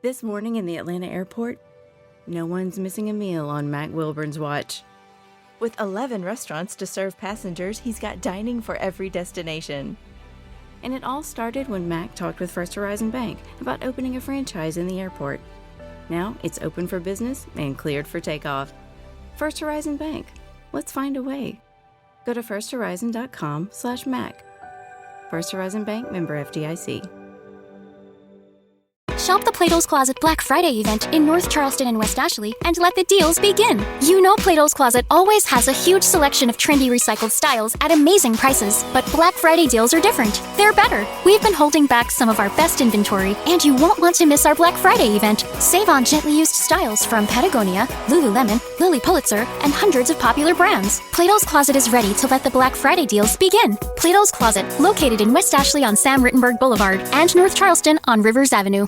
This morning in the Atlanta airport, no one's missing a meal on Mac Wilburn's watch. With 11 restaurants to serve passengers, he's got dining for every destination. And it all started when Mac talked with First Horizon Bank about opening a franchise in the airport. Now it's open for business and cleared for takeoff. First Horizon Bank. Let's find a way. Go to firsthorizon.com/Mac. First Horizon Bank, member FDIC. Shop the Plato's Closet Black Friday event in North Charleston and West Ashley and let the deals begin. You know Plato's Closet always has a huge selection of trendy recycled styles at amazing prices, but Black Friday deals are different. They're better. We've been holding back some of our best inventory, and you won't want to miss our Black Friday event. Save on gently used styles from Patagonia, Lululemon, Lilly Pulitzer, and hundreds of popular brands. Plato's Closet is ready to let the Black Friday deals begin. Plato's Closet, located in West Ashley on Sam Rittenberg Boulevard and North Charleston on Rivers Avenue.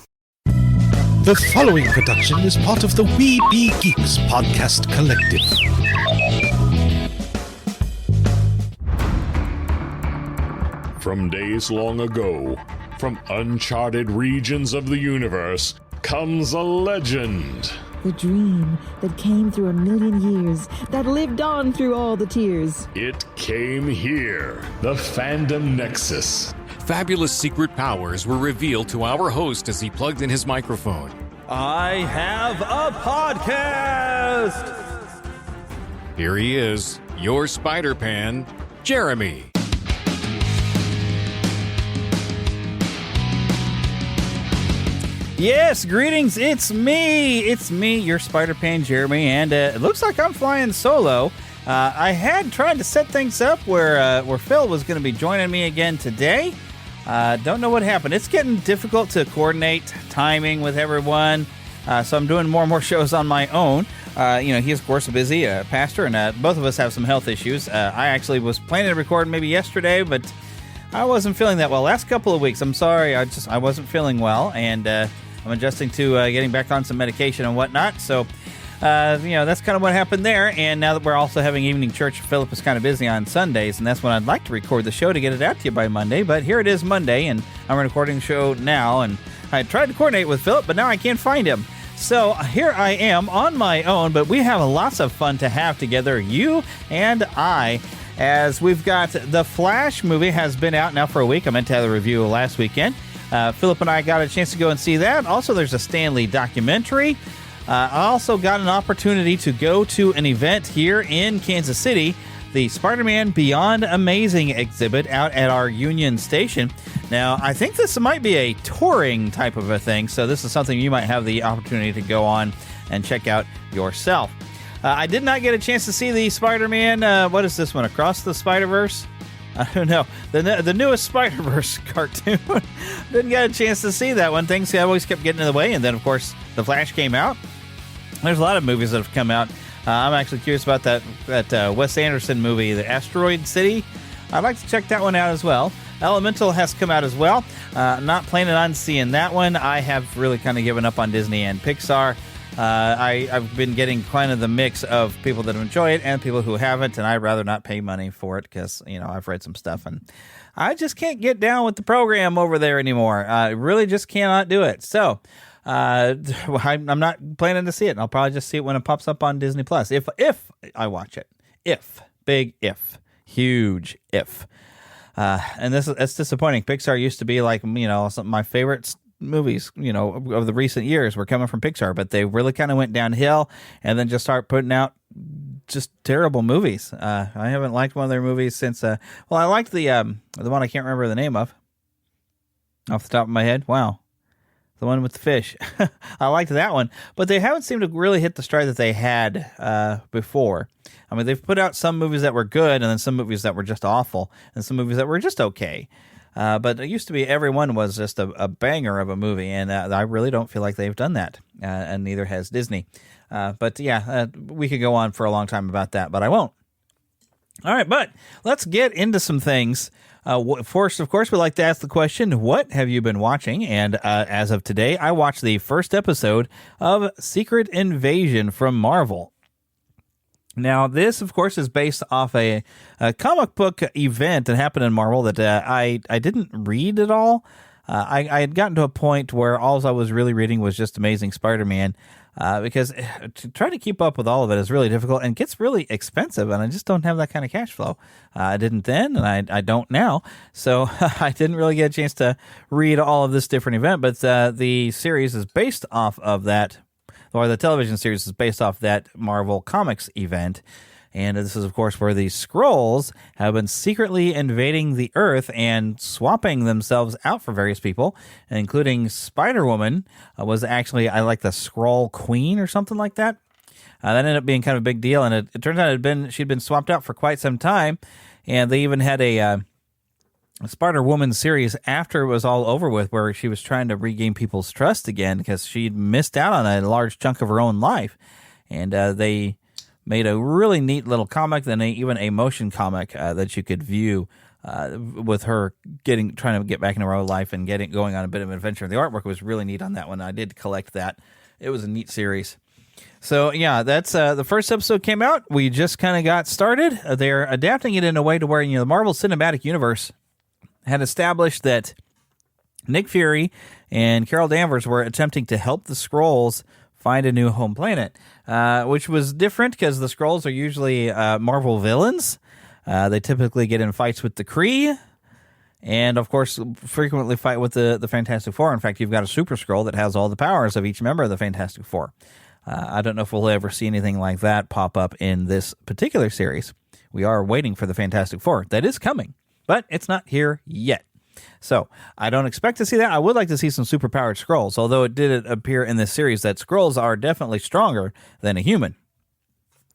The following production is part of the We Be Geeks podcast collective. From days long ago, from uncharted regions of the universe, comes a legend. The dream that came through a million years, that lived on through all the tears. It came here, the Fandom Nexus. Fabulous secret powers were revealed to our host as he plugged in his microphone. I have a podcast! Here he is, your Spider-Pan, Jeremy. Yes, greetings, it's me, your Spider-Pan, Jeremy, and it looks like I'm flying solo. I had tried to set things up where Phil was going to be joining me again today. Don't know what happened. It's getting difficult to coordinate timing with everyone, so I'm doing more and more shows on my own. He's, of course, a busy pastor, and both of us have some health issues. I actually was planning to record maybe yesterday, but I wasn't feeling that well. Last couple of weeks, I'm sorry, I wasn't feeling well, and I'm adjusting to getting back on some medication and whatnot, so... that's kind of what happened there, and now that we're also having evening church, Philip is kind of busy on Sundays, and that's when I'd like to record the show to get it out to you by Monday, but here it is Monday, and I'm recording the show now, and I tried to coordinate with Philip, but now I can't find him. So here I am on my own, but we have lots of fun to have together, you and I, as we've got the Flash movie has been out now for a week. I meant to have the review last weekend. Philip and I got a chance to go and see that. Also, there's a Stan Lee documentary. I also got an opportunity to go to an event here in Kansas City, the Spider-Man Beyond Amazing exhibit out at our Union Station. Now, I think this might be a touring type of a thing, so this is something you might have the opportunity to go on and check out yourself. I did not get a chance to see the Spider-Man, what is this one, Across the Spider-Verse? I don't know. The newest Spider-Verse cartoon. Didn't get a chance to see that one. Things always kept getting in the way, and then, of course, The Flash came out. There's a lot of movies that have come out. I'm actually curious about that Wes Anderson movie, The Asteroid City. I'd like to check that one out as well. Elemental has come out as well. Not planning on seeing that one. I have really kind of given up on Disney and Pixar. I've been getting kind of the mix of people that enjoy it and people who haven't, and I'd rather not pay money for it because, I've read some stuff, and I just can't get down with the program over there anymore. I really just cannot do it. So... I'm not planning to see it. And I'll probably just see it when it pops up on Disney Plus. If I watch it. Big if. Huge if. And that's disappointing. Pixar used to be like, some of my favorite movies, of the recent years were coming from Pixar, but they really kind of went downhill and then just start putting out just terrible movies. I haven't liked one of their movies since, I liked the one I can't remember the name of off the top of my head. Wow. The one with the fish. I liked that one. But they haven't seemed to really hit the stride that they had before. I mean, they've put out some movies that were good, and then some movies that were just awful, and some movies that were just okay. But it used to be every one was just a banger of a movie, and I really don't feel like they've done that, and neither has Disney. We could go on for a long time about that, but I won't. All right, but let's get into some things. First, of course, we like to ask the question, what have you been watching? And as of today, I watched the first episode of Secret Invasion from Marvel. Now, this, of course, is based off a comic book event that happened in Marvel that I didn't read at all. I had gotten to a point where all I was really reading was just Amazing Spider-Man, because to try to keep up with all of it is really difficult and gets really expensive, and I just don't have that kind of cash flow. I didn't then, and I don't now, so I didn't really get a chance to read all of this different event, but the series is based off of that, or the television series is based off that Marvel Comics event. And this is, of course, where the Skrulls have been secretly invading the Earth and swapping themselves out for various people, including Spider-Woman was actually, I like the Skrull Queen or something like that. That ended up being kind of a big deal, and it turns out she'd been swapped out for quite some time, and they even had a Spider-Woman series after it was all over with, where she was trying to regain people's trust again because she'd missed out on a large chunk of her own life, and they made a really neat little comic, then even a motion comic that you could view with her trying to get back into her own life and going on a bit of an adventure. The artwork was really neat on that one. I did collect that. It was a neat series. So yeah, that's the first episode came out. We just kind of got started. They're adapting it in a way to where the Marvel Cinematic Universe had established that Nick Fury and Carol Danvers were attempting to help the Skrulls find a new home planet, which was different because the Skrulls are usually Marvel villains. They typically get in fights with the Kree, and of course frequently fight with the Fantastic Four. In fact, you've got a Super Skrull that has all the powers of each member of the Fantastic Four. I don't know if we'll ever see anything like that pop up in this particular series. We are waiting for the Fantastic Four. That is coming, but it's not here yet. So I don't expect to see that. I would like to see some superpowered Skrulls, although it did appear in this series that Skrulls are definitely stronger than a human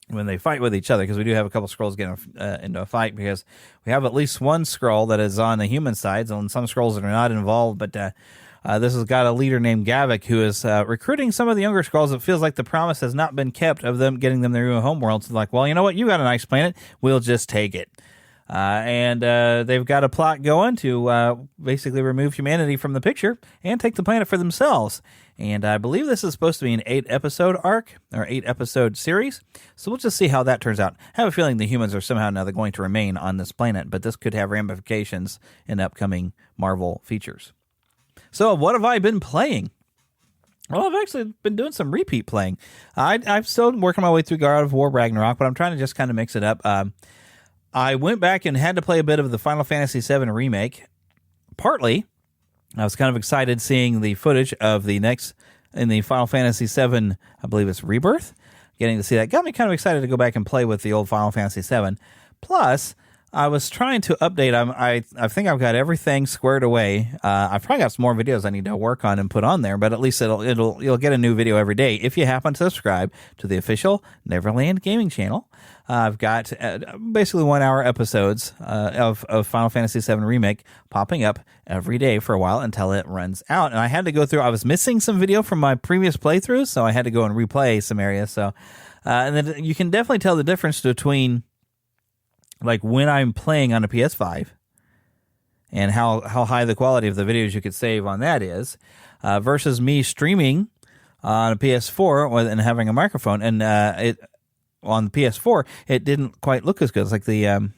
when they fight with each other, because we do have a couple Skrulls getting into a fight, because we have at least one Skrull that is on the human side, and some Skrulls that are not involved, but this has got a leader named Gavik who is recruiting some of the younger Skrulls. It feels like the promise has not been kept of them getting them their new homeworld. So like, well, you know what? You got a nice planet. We'll just take it. And they've got a plot going to basically remove humanity from the picture and take the planet for themselves. And I believe this is supposed to be an 8-episode arc, or 8-episode series. So we'll just see how that turns out. I have a feeling the humans are somehow or another going to remain on this planet, but this could have ramifications in upcoming Marvel features. So what have I been playing? Well, I've actually been doing some repeat playing. I'm still working my way through God of War Ragnarok, but I'm trying to just kind of mix it up. I went back and had to play a bit of the Final Fantasy VII Remake. Partly, I was kind of excited seeing the footage of the next in the Final Fantasy VII, I believe it's Rebirth. Getting to see that got me kind of excited to go back and play with the old Final Fantasy VII. Plus, I was trying to update. I think I've got everything squared away. I've probably got some more videos I need to work on and put on there, but at least you'll get a new video every day if you happen to subscribe to the official Neverland gaming channel. I've got basically 1-hour episodes of Final Fantasy VII Remake popping up every day for a while until it runs out. And I had to go through. I was missing some video from my previous playthroughs, so I had to go and replay some areas. So, and then you can definitely tell the difference between like when I'm playing on a PS5 and how high the quality of the videos you could save on that is versus me streaming on a PS4 and having a microphone. And on the PS4, it didn't quite look as good. It's like the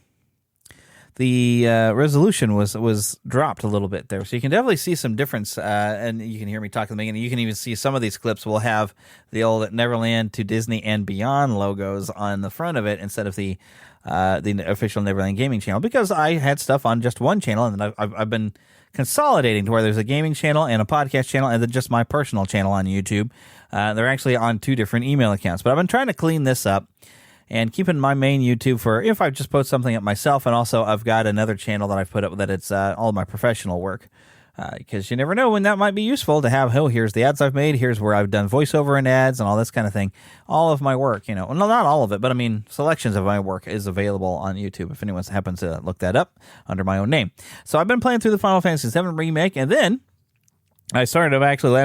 resolution was dropped a little bit there. So you can definitely see some difference, and you can hear me talking in the beginning. You can even see some of these clips will have the old Neverland to Disney and Beyond logos on the front of it instead of the official Neverland gaming channel, because I had stuff on just one channel, and then I've been consolidating to where there's a gaming channel and a podcast channel and then just my personal channel on YouTube. They're actually on 2 different email accounts, but I've been trying to clean this up and keeping my main YouTube for if I just post something up myself, and also I've got another channel that I've put up that it's all my professional work. Because you never know when that might be useful to have, here's the ads I've made, here's where I've done voiceover and ads and all this kind of thing. All of my work, well, not all of it, but I mean, selections of my work is available on YouTube if anyone happens to look that up under my own name. So I've been playing through the Final Fantasy VII Remake, and then I started actually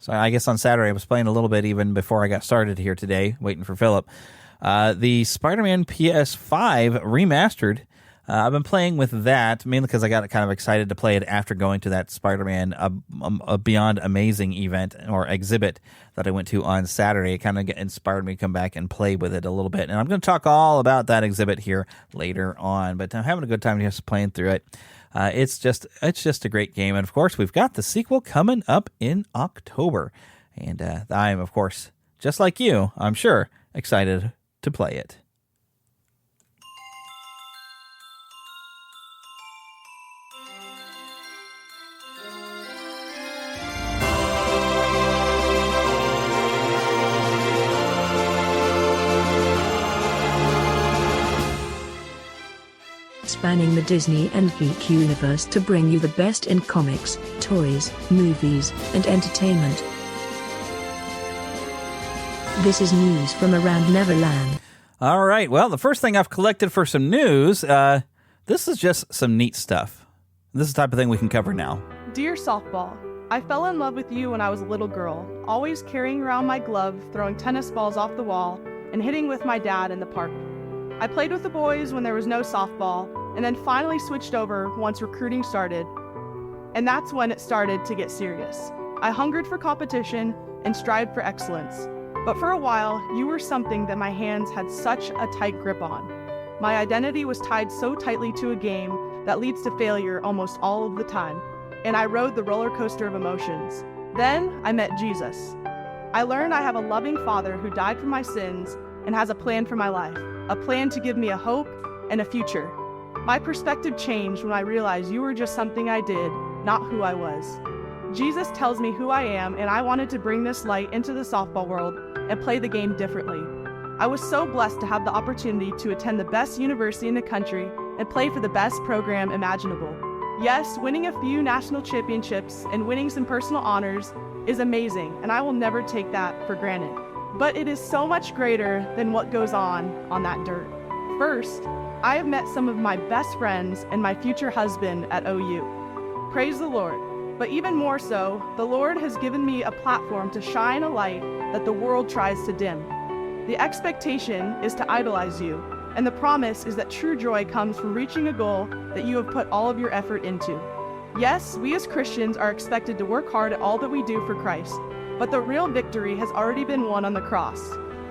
I guess on Saturday I was playing a little bit even before I got started here today, waiting for Philip. The Spider-Man PS5 Remastered. I've been playing with that mainly because I got kind of excited to play it after going to that Spider-Man a Beyond Amazing event or exhibit that I went to on Saturday. It kind of inspired me to come back and play with it a little bit. And I'm going to talk all about that exhibit here later on, but I'm having a good time just playing through it. It's just a great game. And, of course, we've got the sequel coming up in October. And I am, of course, just like you, I'm sure, excited to play it. Spanning the Disney and geek universe to bring you the best in comics, toys, movies, and entertainment. This is news from around Neverland. All right, well, the first thing I've collected for some news, this is just some neat stuff. This is the type of thing we can cover now. Dear Softball, I fell in love with you when I was a little girl, always carrying around my glove, throwing tennis balls off the wall, and hitting with my dad in the park. I played with the boys when there was no softball, and then finally switched over once recruiting started. And that's when it started to get serious. I hungered for competition and strived for excellence. But for a while, you were something that my hands had such a tight grip on. My identity was tied so tightly to a game that leads to failure almost all of the time, and I rode the roller coaster of emotions. Then I met Jesus. I learned I have a loving Father who died for my sins and has a plan for my life, a plan to give me a hope and a future. My perspective changed when I realized you were just something I did, not who I was. Jesus tells me who I am, and I wanted to bring this light into the softball world and play the game differently. I was so blessed to have the opportunity to attend the best university in the country and play for the best program imaginable. Yes, winning a few national championships and winning some personal honors is amazing, and I will never take that for granted. But it is so much greater than what goes on that dirt. First, I have met some of my best friends and my future husband at OU. Praise the Lord. But even more so, the Lord has given me a platform to shine a light that the world tries to dim. The expectation is to idolize you, and the promise is that true joy comes from reaching a goal that you have put all of your effort into. Yes, we as Christians are expected to work hard at all that we do for Christ, but the real victory has already been won on the cross,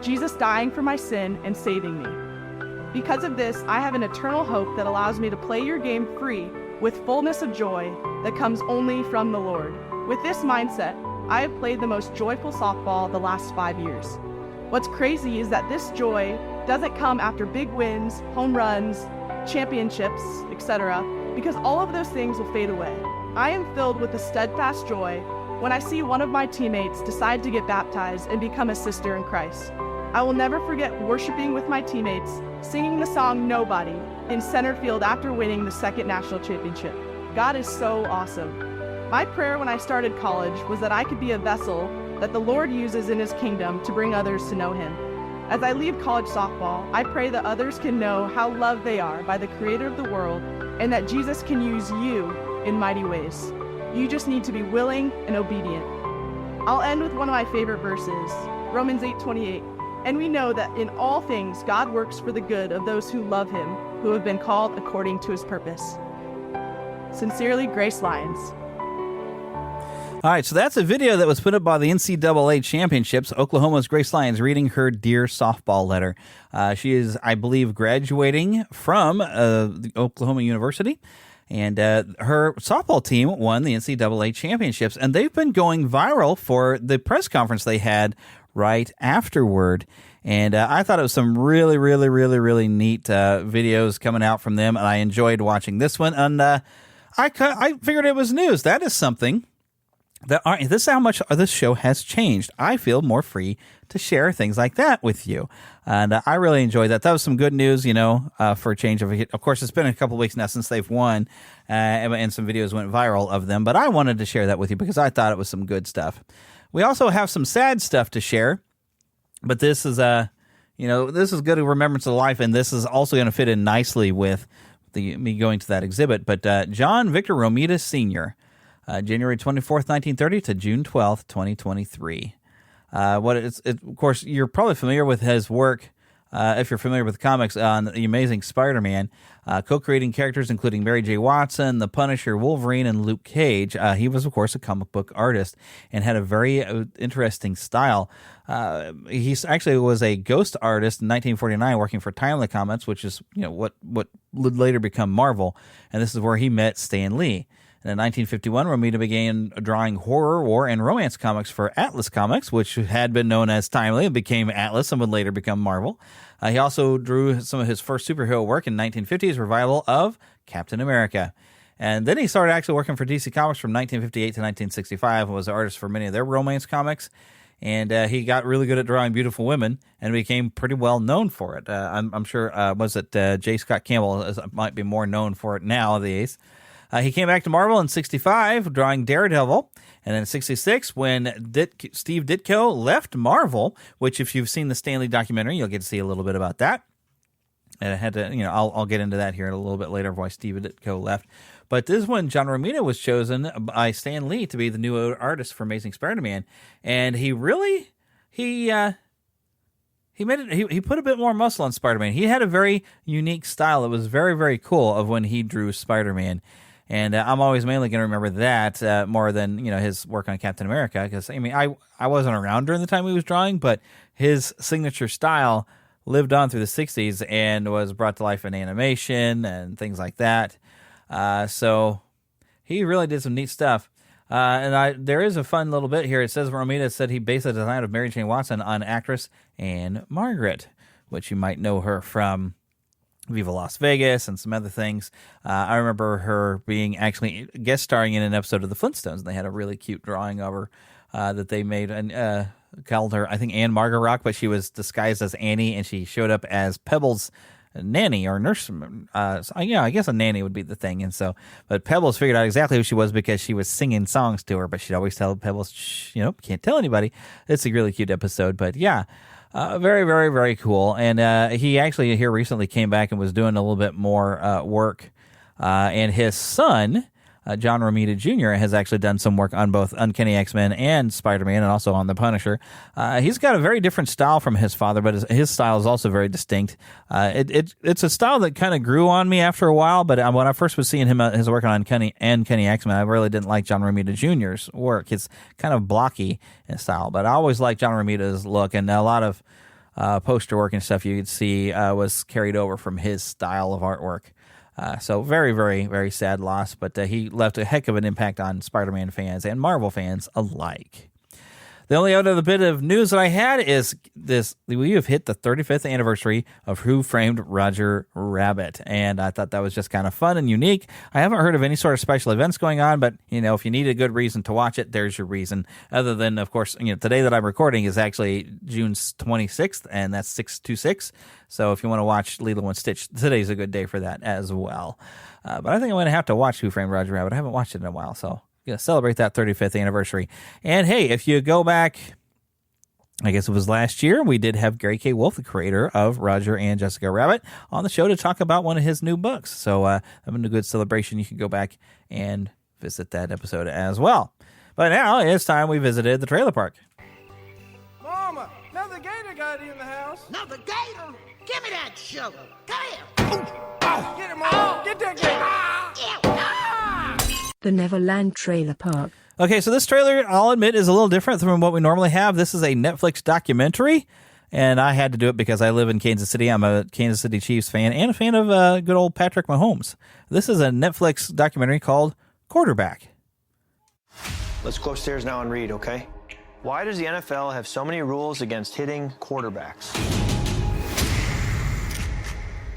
Jesus dying for my sin and saving me. Because of this, I have an eternal hope that allows me to play your game free with fullness of joy that comes only from the Lord. With this mindset, I have played the most joyful softball the last 5 years. What's crazy is that this joy doesn't come after big wins, home runs, championships, etc., because all of those things will fade away. I am filled with a steadfast joy when I see one of my teammates decide to get baptized and become a sister in Christ. I will never forget worshiping with my teammates, singing the song Nobody in center field after winning the second national championship. God is so awesome. My prayer when I started college was that I could be a vessel that the Lord uses in His kingdom to bring others to know Him. As I leave college softball, I pray that others can know how loved they are by the Creator of the world and that Jesus can use you in mighty ways. You just need to be willing and obedient. I'll end with one of my favorite verses, Romans 8:28. And we know that in all things God works for the good of those who love Him, who have been called according to His purpose. Sincerely, Grace Lyons. All right, so that's a video that was put up by the NCAA Championships. Oklahoma's Grace Lyons reading her Dear Softball letter. She is, I believe, graduating from the Oklahoma University. And her softball team won the NCAA Championships. And they've been going viral for the press conference they had right afterward. And I thought it was some really, really, really, really neat videos coming out from them. And I enjoyed watching this one. And I figured it was news. That is something that this is how much this show has changed. I feel more free to share things like that with you. And I really enjoyed that. That was some good news, for a change. Of course, it's been a couple of weeks now since they've won, and some videos went viral of them. But I wanted to share that with you because I thought it was some good stuff. We also have some sad stuff to share, but this is this is good remembrance of life, and this is also going to fit in nicely with me going to that exhibit. But John Victor Romita Sr., January 24th, 1930 to June 12th, 2023. Of course, you're probably familiar with his work if you're familiar with the comics, on The Amazing Spider-Man, co-creating characters including Mary J. Watson, The Punisher, Wolverine, and Luke Cage. He was, of course, a comic book artist and had a very interesting style. He actually was a ghost artist in 1949 working for Timely Comics, which is what would later become Marvel, and this is where he met Stan Lee. And in 1951, Romita began drawing horror, war, and romance comics for Atlas Comics, which had been known as Timely and became Atlas and would later become Marvel. He also drew some of his first superhero work in 1950's revival of Captain America. And then he started actually working for DC Comics from 1958 to 1965 and was an artist for many of their romance comics. And he got really good at drawing beautiful women and became pretty well known for it. I'm sure, J. Scott Campbell might be more known for it nowadays. He came back to Marvel in 65, drawing Daredevil. And then in 66, when Steve Ditko left Marvel, which if you've seen the Stan Lee documentary, you'll get to see a little bit about that. And I had to, I'll get into that here a little bit later, why Steve Ditko left. But this is when John Romita was chosen by Stan Lee to be the new artist for Amazing Spider-Man. And he really, he put a bit more muscle on Spider-Man. He had a very unique style that was very, very cool of when he drew Spider-Man. And I'm always mainly going to remember that more than his work on Captain America, because I wasn't around during the time he was drawing, but his signature style lived on through the 60s and was brought to life in animation and things like that. So he really did some neat stuff. There is a fun little bit here. It says Romita said he based the design of Mary Jane Watson on actress Anne Margaret, which you might know her from Viva Las Vegas and some other things. I remember her being actually guest starring in an episode of the Flintstones, and they had a really cute drawing of her that they made and called her, I think, Anne Margaret Rock, but she was disguised as Annie, and she showed up as Pebbles' nanny or nurse. I guess a nanny would be the thing. And so, but Pebbles figured out exactly who she was because she was singing songs to her, but she'd always tell Pebbles, shh, can't tell anybody. It's a really cute episode, but yeah. Very, very, very cool. And he actually here recently came back and was doing a little bit more work. And his son, John Romita Jr., has actually done some work on both Uncanny X-Men and Spider-Man, and also on The Punisher. He's got a very different style from his father, but his style is also very distinct. It's a style that kind of grew on me after a while, but when I first was seeing his work on Uncanny X-Men, I really didn't like John Romita Jr.'s work. It's kind of blocky in style, but I always liked John Romita's look, and a lot of poster work and stuff you could see was carried over from his style of artwork. So very, very, very sad loss, but he left a heck of an impact on Spider-Man fans and Marvel fans alike. The only other bit of news that I had is this: we have hit the 35th anniversary of Who Framed Roger Rabbit, and I thought that was just kind of fun and unique. I haven't heard of any sort of special events going on, but if you need a good reason to watch it, there's your reason. Other than, of course, today that I'm recording is actually June 26th, and that's 626. So if you want to watch Lilo and Stitch, today's a good day for that as well. But I think I'm going to have to watch Who Framed Roger Rabbit. I haven't watched it in a while, so celebrate that 35th anniversary. And hey, if you go back, I guess it was last year, we did have Gary K. Wolfe, the creator of Roger and Jessica Rabbit, on the show to talk about one of his new books. So having a good celebration, you can go back and visit that episode as well. But now it's time we visited the trailer park. Mama, another gator got in the house. Another gator? Give me that shovel. Come here. Get him, Mama. Get that gator. The Neverland Trailer Park. Okay, so this trailer, I'll admit, is a little different from what we normally have. This is a Netflix documentary, and I had to do it because I live in Kansas City. I'm a Kansas City Chiefs fan and a fan of good old Patrick Mahomes. This is a Netflix documentary called Quarterback. Let's go upstairs now and read, okay? Why does the NFL have so many rules against hitting quarterbacks?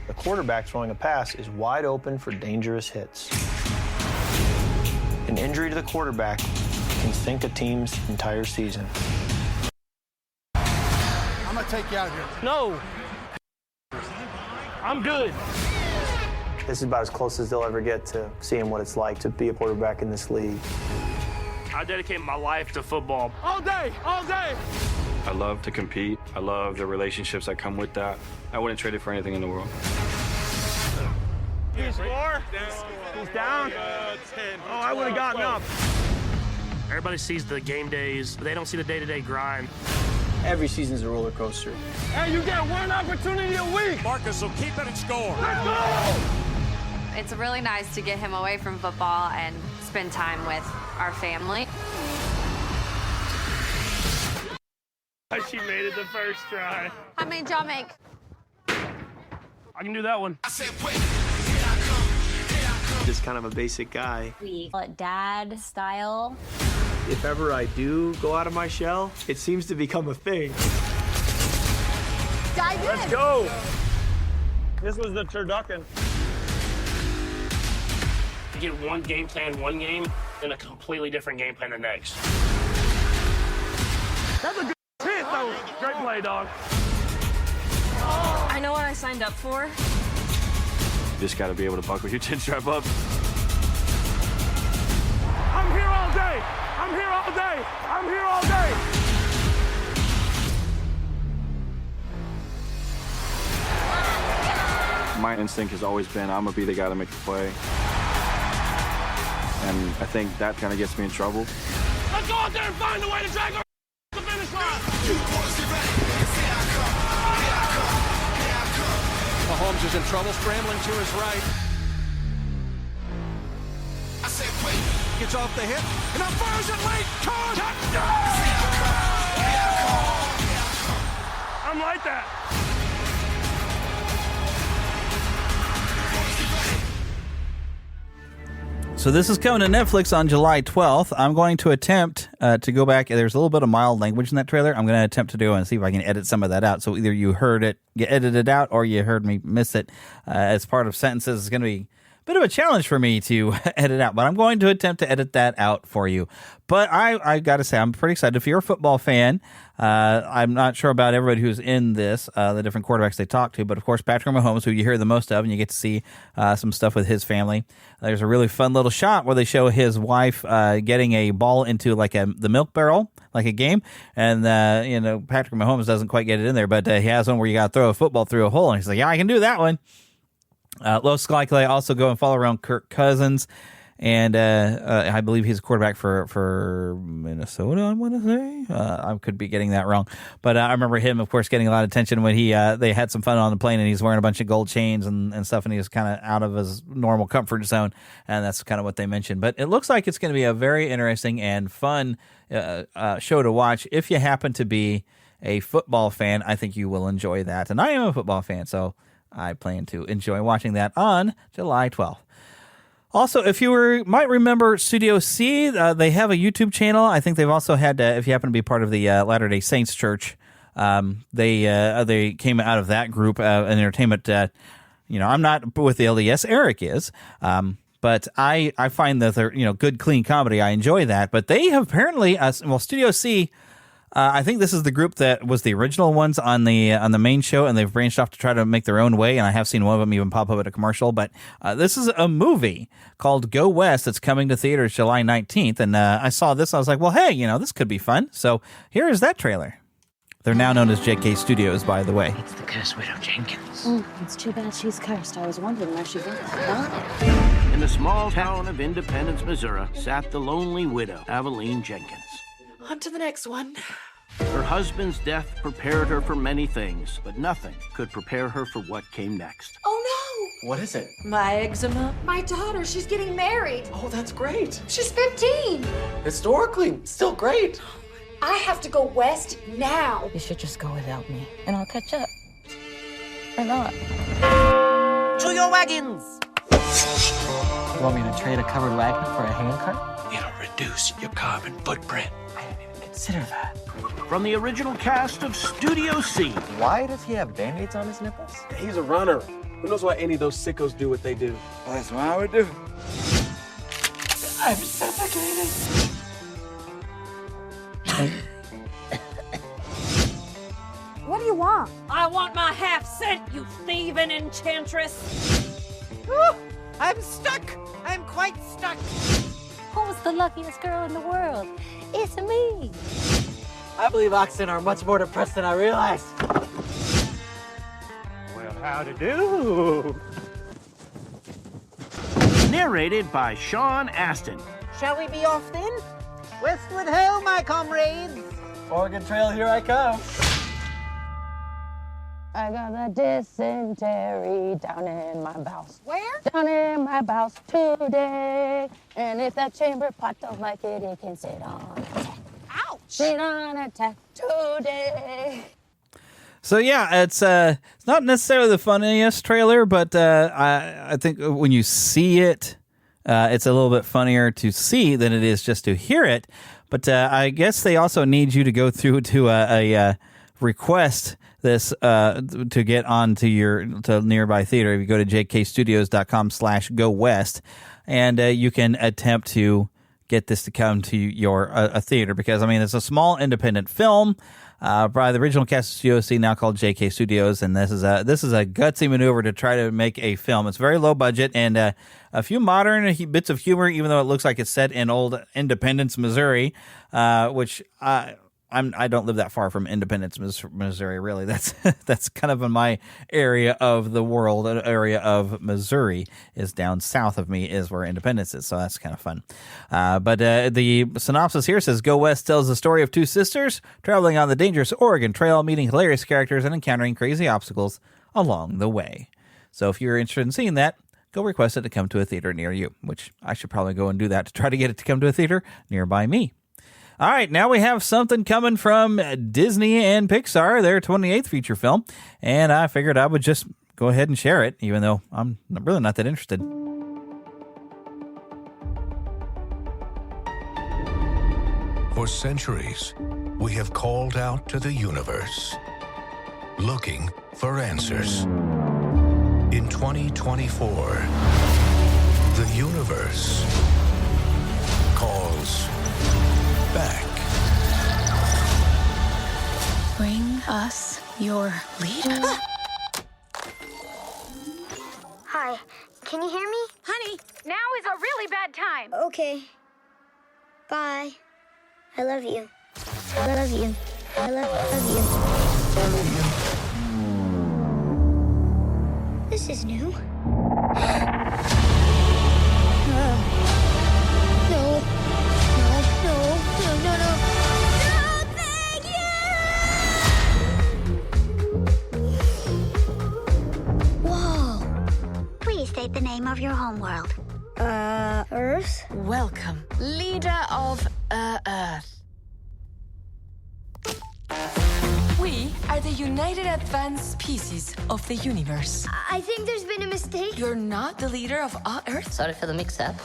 The quarterback throwing a pass is wide open for dangerous hits. An injury to the quarterback can sink a team's entire season. I'm gonna take you out here. No. I'm good. This is about as close as they'll ever get to seeing what it's like to be a quarterback in this league. I dedicate my life to football. All day, all day. I love to compete. I love the relationships that come with that. I wouldn't trade it for anything in the world. He's score. He's down. Oh, I would have gotten up. Everybody sees the game days, but they don't see the day-to-day grind. Every season's a roller coaster. Hey, you get one opportunity a week. Marcus will keep it and score. Let's go! It's really nice to get him away from football and spend time with our family. She made it the first try. How many did y'all make? I can do that one. Just kind of a basic guy. We call it dad style. If ever I do go out of my shell, it seems to become a thing. Dive in. Let's go. This was the turducken. You get one game plan one game, and a completely different game plan the next. That's a good hit, though. Great play, dog. I know what I signed up for. You just got to be able to buckle your chin strap up. I'm here all day. I'm here all day. I'm here all day. My instinct has always been I'm going to be the guy to make the play. And I think that kind of gets me in trouble. Let's go out there and find a way to drag our to the finish line. Mahomes is in trouble, scrambling to his right. Gets off the hip, and now fires it late. Touchdown! I'm like that. So this is coming to Netflix on July 12th. I'm going to attempt to go back. There's a little bit of mild language in that trailer. I'm going to attempt to do it and see if I can edit some of that out. So either you heard it, you edited out, or you heard me miss it as part of sentences. It's going to be bit of a challenge for me to edit out, but I'm going to attempt to edit that out for you. But I got to say, I'm pretty excited. If you're a football fan, I'm not sure about everybody who's in this, the different quarterbacks they talk to, but of course, Patrick Mahomes, who you hear the most of, and you get to see some stuff with his family. There's a really fun little shot where they show his wife getting a ball into like the milk barrel, like a game, and Patrick Mahomes doesn't quite get it in there, but he has one where you got to throw a football through a hole, and he's like, yeah, I can do that one. Most likely, also go and follow around Kirk Cousins, and I believe he's a quarterback for Minnesota, I want to say. I could be getting that wrong, but I remember him, of course, getting a lot of attention when they had some fun on the plane, and he's wearing a bunch of gold chains and stuff, and he was kind of out of his normal comfort zone, and that's kind of what they mentioned. But it looks like it's going to be a very interesting and fun show to watch. If you happen to be a football fan, I think you will enjoy that, and I am a football fan, so I plan to enjoy watching that on July 12th. Also, if you might remember Studio C, they have a YouTube channel. I think they've also had, if you happen to be part of the Latter-day Saints Church, they came out of that group, an entertainment. I'm not with the LDS. Eric is, but I find that they're good, clean comedy. I enjoy that. But they have apparently, Studio C. I think this is the group that was the original ones on the main show, and they've branched off to try to make their own way, and I have seen one of them even pop up at a commercial, but this is a movie called Go West that's coming to theaters July 19th, and I saw this, I was like, well, hey, this could be fun, so here is that trailer. They're now known as JK Studios, by the way. It's the cursed widow Jenkins. It's too bad she's cursed. I was wondering where she went. In the small town of Independence, Missouri, sat the lonely widow, Aveline Jenkins. On to the next one. Her husband's death prepared her for many things, but nothing could prepare her for what came next. Oh no! What is it? My eczema. My daughter, she's getting married. Oh, that's great. She's 15. Historically, still great. I have to go west now. You should just go without me, and I'll catch up. Or not. To your wagons! You want me to trade a covered wagon for a handcart? It'll reduce your carbon footprint. I didn't even consider that. From the original cast of Studio C. Why does he have Band-Aids on his nipples? He's a runner. Who knows why any of those sickos do what they do? Well, that's what I would do. I'm suffocating. What do you want? I want my half-cent, you thieving enchantress. I'm stuck. I'm quite stuck. Who's the luckiest girl in the world? It's me. I believe oxen are much more depressed than I realized. Well, how to do? Narrated by Sean Astin. Shall we be off then? Westward ho, my comrades. Oregon Trail, here I come. I got a dysentery down in my bowels. Where? Down in my bowels today. And if that chamber pot don't like it, it can sit on attack. Ouch! Sit on attack today. So yeah, it's not necessarily the funniest trailer, but I think when you see it, it's a little bit funnier to see than it is just to hear it. But I guess they also need you to go through to a request this to get onto your nearby theater. If you go to jkstudios.com/go west, and you can attempt to get this to come to your a theater, because I mean it's a small independent film by the original cast of COC, now called JK Studios, and this is a gutsy maneuver to try to make a film. It's very low budget and a few modern bits of humor, even though it looks like it's set in old Independence, Missouri, which I don't live that far from Independence, Missouri. Really, that's kind of in my area of the world. An area of Missouri is down south of me, is where Independence is. So that's kind of fun. But the synopsis here says: Go West tells the story of two sisters traveling on the dangerous Oregon Trail, meeting hilarious characters and encountering crazy obstacles along the way. So if you're interested in seeing that, go request it to come to a theater near you. Which I should probably go and do that to try to get it to come to a theater nearby me. All right, now we have something coming from Disney and Pixar, their 28th feature film, and I figured I would just go ahead and share it, even though I'm really not that interested. For centuries, we have called out to the universe, looking for answers. In 2024, the universe calls back. Bring us your leader. Hi, can you hear me? Honey, now is a really bad time. Okay. Bye. I love you. I love you. I love you. This is new. State the name of your homeworld. Earth? Welcome, leader of Earth. We are the United Advanced Species of the universe. I think there's been a mistake. You're not the leader of Earth? Sorry for the mix-up.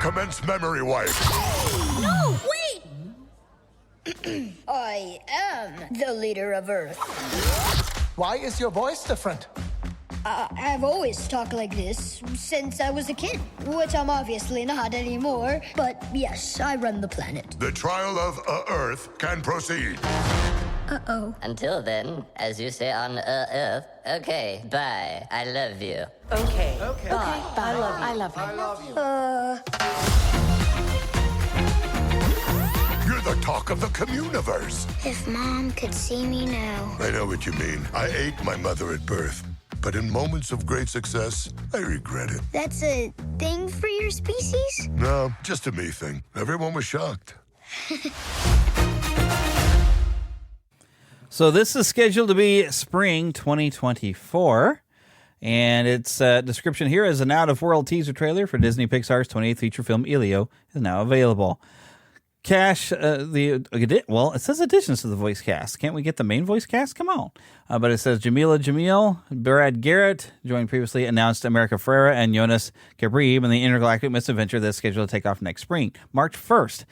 Commence memory wipe. No, wait! I am the leader of Earth. Why is your voice different? I've always talked like this since I was a kid, which I'm obviously not anymore. But yes, I run the planet. The trial of Earth can proceed. Uh-oh. Until then, as you say on Earth, okay, bye. I love you. Okay. Okay. Bye. Bye. I love you. I love you. You're the talk of the communiverse. If Mom could see me now. I know what you mean. I ate my mother at birth. But in moments of great success, I regret it. That's a thing for your species? No, just a me thing. Everyone was shocked. So this is scheduled to be spring 2024. And its description here is an out-of-world teaser trailer for Disney Pixar's 28th feature film, Elio, is now available. It says additions to the voice cast. Can't we get the main voice cast? Come on. But it says Jamila Jamil, Brad Garrett, joined previously announced America Ferrera and Jonas Gabrib in the intergalactic misadventure that's scheduled to take off next spring, March 1st.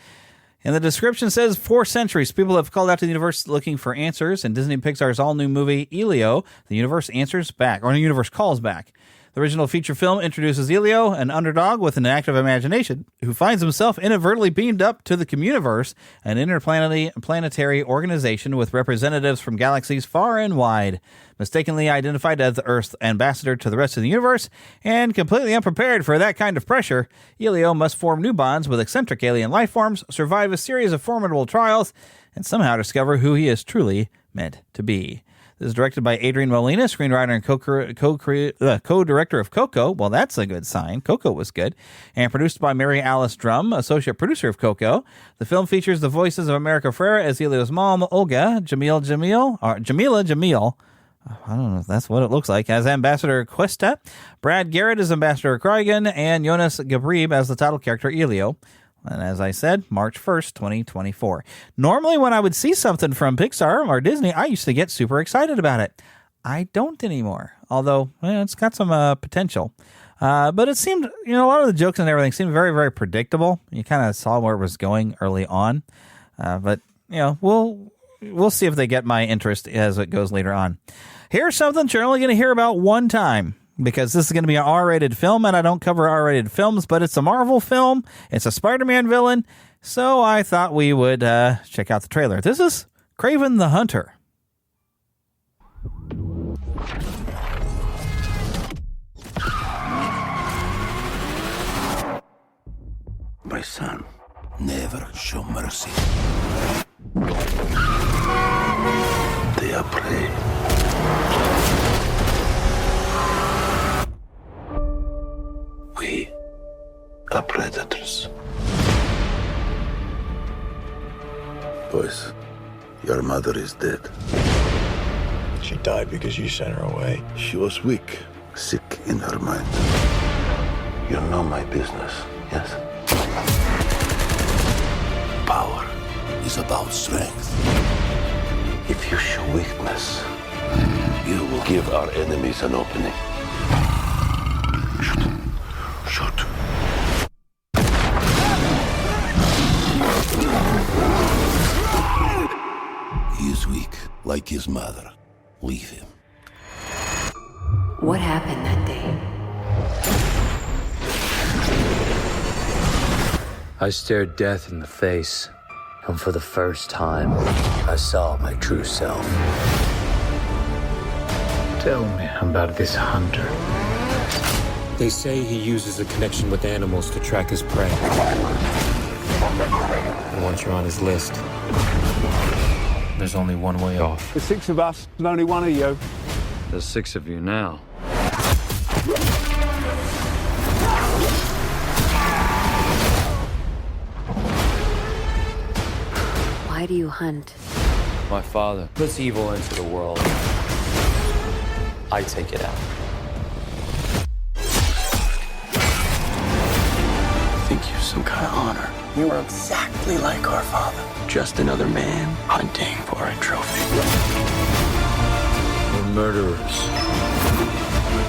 And the description says, for centuries, people have called out to the universe looking for answers. In Disney Pixar's all-new movie, Elio, the universe answers back, or the universe calls back. The original feature film introduces Elio, an underdog with an active imagination, who finds himself inadvertently beamed up to the Communiverse, an interplanetary organization with representatives from galaxies far and wide. Mistakenly identified as the Earth's ambassador to the rest of the universe, and completely unprepared for that kind of pressure, Elio must form new bonds with eccentric alien life forms, survive a series of formidable trials, and somehow discover who he is truly meant to be. This is directed by Adrian Molina, screenwriter and co-director of Coco. Well, that's a good sign. Coco was good. And produced by Mary Alice Drum, associate producer of Coco. The film features the voices of America Ferrera as Elio's mom, Olga, Jamila Jamil. I don't know if that's what it looks like, as Ambassador Cuesta, Brad Garrett as Ambassador Krygan, and Jonas Gabrib as the title character Elio. And as I said, March 1st, 2024. Normally when I would see something from Pixar or Disney, I used to get super excited about it. I don't anymore, although it's got some potential. But it seemed, a lot of the jokes and everything seemed very, very predictable. You kind of saw where it was going early on. But we'll see if they get my interest as it goes later on. Here's something you're only going to hear about one time, because this is going to be an R-rated film, and I don't cover R-rated films, but it's a Marvel film. It's a Spider-Man villain, so I thought we would check out the trailer. This is Kraven the Hunter. My son, never show mercy. They are prey. We are predators. Boys, your mother is dead. She died because you sent her away. She was weak, sick in her mind. You know my business, yes? Power is about strength. If you show weakness, you will give our enemies an opening. Shoot. He is weak, like his mother. Leave him. What happened that day? I stared death in the face, and for the first time, I saw my true self. Tell me about this hunter. They say he uses a connection with animals to track his prey. And once you're on his list, there's only one way off. There's 6 of us and only one of you. There's 6 of you now. Why do you hunt? My father puts evil into the world. I take it out. I think you're some kind of honor. You are exactly like our father. Just another man hunting for a trophy. We're murderers.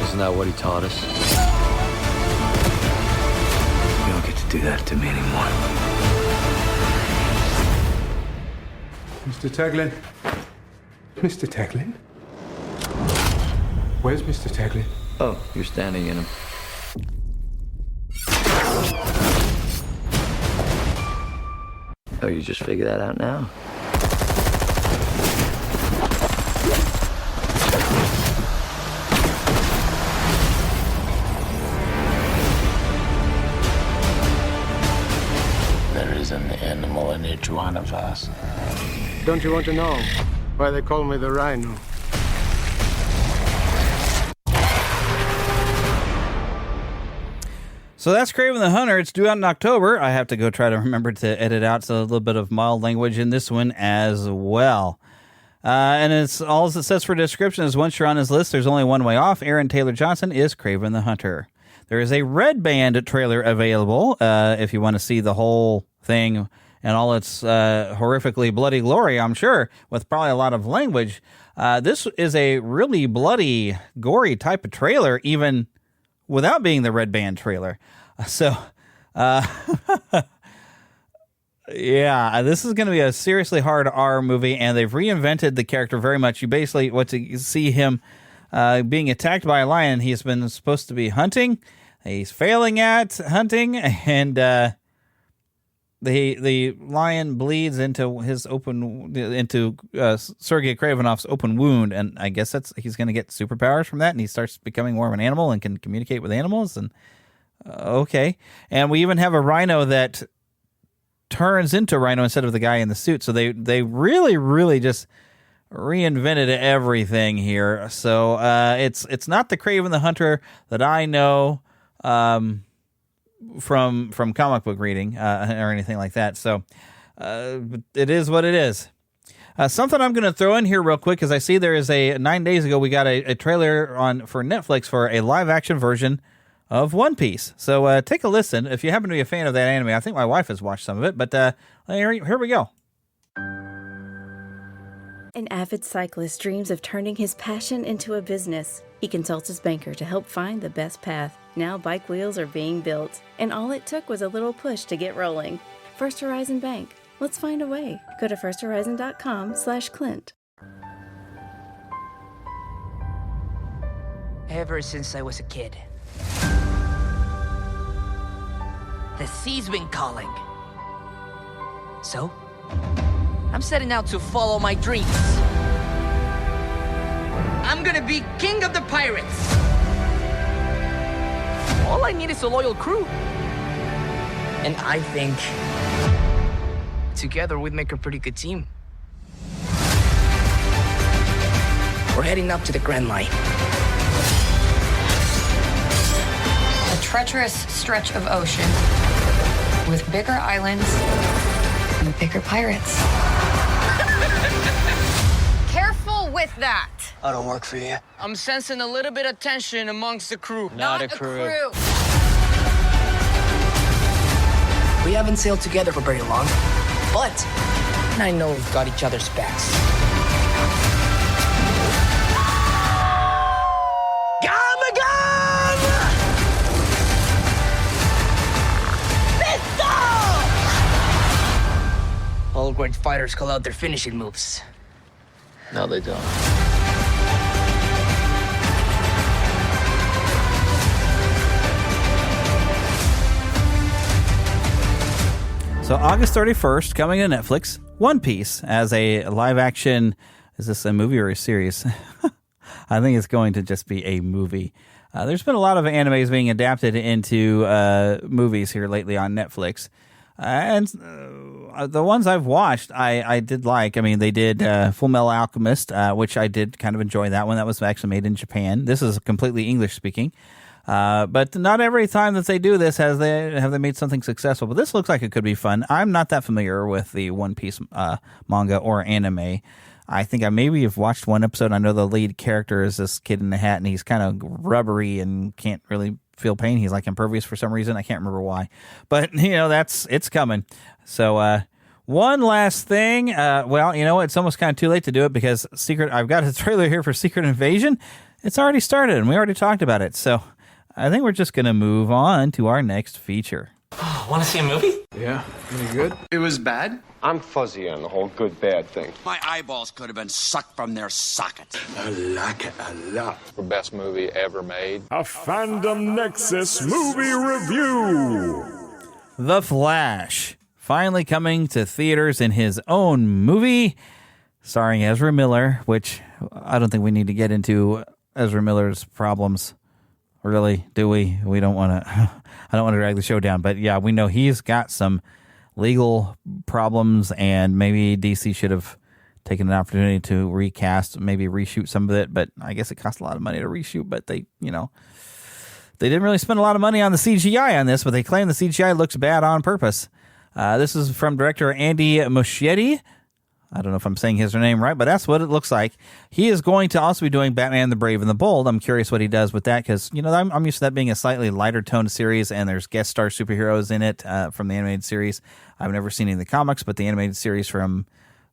Isn't that what he taught us? You don't get to do that to me anymore. Mr. Taglin? Mr. Taglin? Where's Mr. Taglin? Oh, you're standing in him. Oh, you just figured that out now? There is an animal in each one of us. Don't you want to know why they call me the Rhino? So that's Kraven the Hunter. It's due out in October. I have to go try to remember to edit out a little bit of mild language in this one as well. And it's all it says for description is once you're on his list, there's only one way off. Aaron Taylor Johnson is Kraven the Hunter. There is a Red Band trailer available if you want to see the whole thing and all its horrifically bloody glory, I'm sure, with probably a lot of language. This is a really bloody, gory type of trailer, even without being the Red Band trailer. So, yeah, this is going to be a seriously hard R movie, and they've reinvented the character very much. You basically want to see him being attacked by a lion. He's been supposed to be hunting. He's failing at hunting, and the lion bleeds into Sergei Kravenov's open wound, and I guess he's going to get superpowers from that, and he starts becoming more of an animal and can communicate with animals. And okay, and we even have a rhino that turns into Rhino instead of the guy in the suit. So they really, really just reinvented everything here. So it's not the Kraven the Hunter that I know from comic book reading or anything like that. So it is what it is. Something I'm going to throw in here real quick, because I see there is 9 days ago we got a trailer for Netflix for a live action version of One Piece. So take a listen if you happen to be a fan of that anime. I think my wife has watched some of it, but here we go. An avid cyclist dreams of turning his passion into a business. He consults his banker to help find the best path. Now bike wheels are being built, and all it took was a little push to get rolling. First Horizon Bank. Let's find a way. Go to firsthorizon.com/Clint. Ever since I was a kid, the sea's been calling. So, I'm setting out to follow my dreams. I'm gonna be king of the pirates. All I need is a loyal crew. And I think together we'd make a pretty good team. We're heading up to the Grand Line. A treacherous stretch of ocean with bigger islands and bigger pirates. Careful with that. I don't work for you. I'm sensing a little bit of tension amongst the crew. Not a crew. We haven't sailed together for very long, but I know we've got each other's backs. All great fighters call out their finishing moves. No, they don't. So August 31st, coming to Netflix, One Piece as a live action. Is this a movie or a series? I think it's going to just be a movie. There's been a lot of animes being adapted into movies here lately on Netflix. And the ones I've watched, I did like. I mean, they did Full Metal Alchemist, which I did kind of enjoy that one. That was actually made in Japan. This is completely English speaking. But not every time that they do this have they made something successful. But this looks like it could be fun. I'm not that familiar with the One Piece manga or anime. I think I maybe have watched one episode. I know the lead character is this kid in the hat, and he's kind of rubbery and can't really feel pain. He's like impervious for some reason. I can't remember why. But, it's coming. So, one last thing. Well, it's almost kind of too late to do it because I've got a trailer here for Secret Invasion. It's already started, and we already talked about it. So, I think we're just going to move on to our next feature. Want to see a movie? Yeah, any good? It was bad? I'm fuzzy on the whole good-bad thing. My eyeballs could have been sucked from their sockets. I like it a lot. The best movie ever made. A Fandom Nexus movie review. The Flash, finally coming to theaters in his own movie, starring Ezra Miller, which I don't think we need to get into Ezra Miller's problems. Really, do we? We don't want to. I don't want to drag the show down, but yeah, we know he's got some legal problems, and maybe DC should have taken an opportunity to recast, maybe reshoot some of it. But I guess it cost a lot of money to reshoot. But they didn't really spend a lot of money on the CGI on this, but they claim the CGI looks bad on purpose. This is from director Andy Muschietti. I don't know if I'm saying his name right, but that's what it looks like. He is going to also be doing Batman the Brave and the Bold. I'm curious what he does with that because, I'm used to that being a slightly lighter toned series, and there's guest star superheroes in it from the animated series. I've never seen any of the comics, but the animated series from,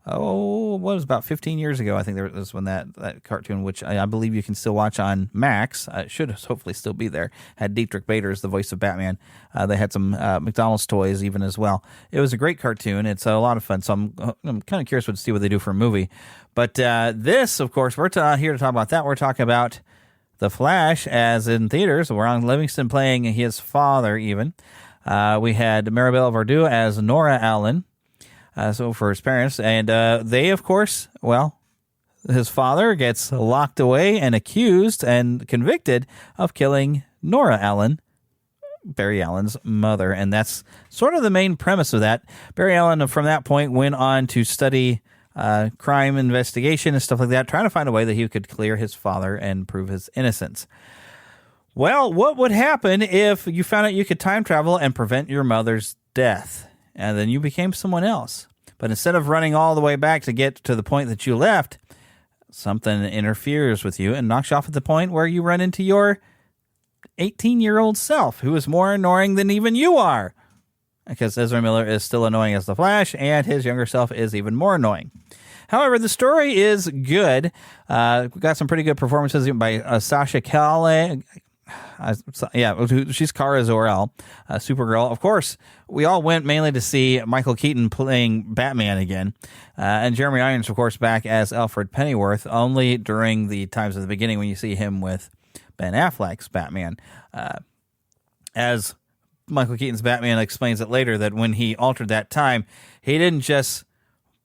what was about 15 years ago, I think there was when that cartoon, which I believe you can still watch on Max, it should hopefully still be there, had Dietrich Bader as the voice of Batman. They had some McDonald's toys even as well. It was a great cartoon. It's a lot of fun, so I'm kind of curious to see what they do for a movie. But this, of course, we're here to talk about that. We're talking about The Flash as in theaters. Ron Livingston playing his father even. We had Maribel Verdú as Nora Allen. So for his parents, and they, of course, his father gets locked away and accused and convicted of killing Nora Allen, Barry Allen's mother, and that's sort of the main premise of that. Barry Allen, from that point, went on to study crime investigation and stuff like that, trying to find a way that he could clear his father and prove his innocence. Well, what would happen if you found out you could time travel and prevent your mother's death, and then you became someone else? But instead of running all the way back to get to the point that you left, something interferes with you and knocks you off at the point where you run into your 18-year-old self, who is more annoying than even you are. Because Ezra Miller is still annoying as the Flash, and his younger self is even more annoying. However, the story is good. We got some pretty good performances by Sasha Calle. She's Kara Zor-El, Supergirl. Of course, we all went mainly to see Michael Keaton playing Batman again. And Jeremy Irons, of course, back as Alfred Pennyworth, only during the times of the beginning when you see him with Ben Affleck's Batman. As Michael Keaton's Batman explains it later, that when he altered that time, he didn't just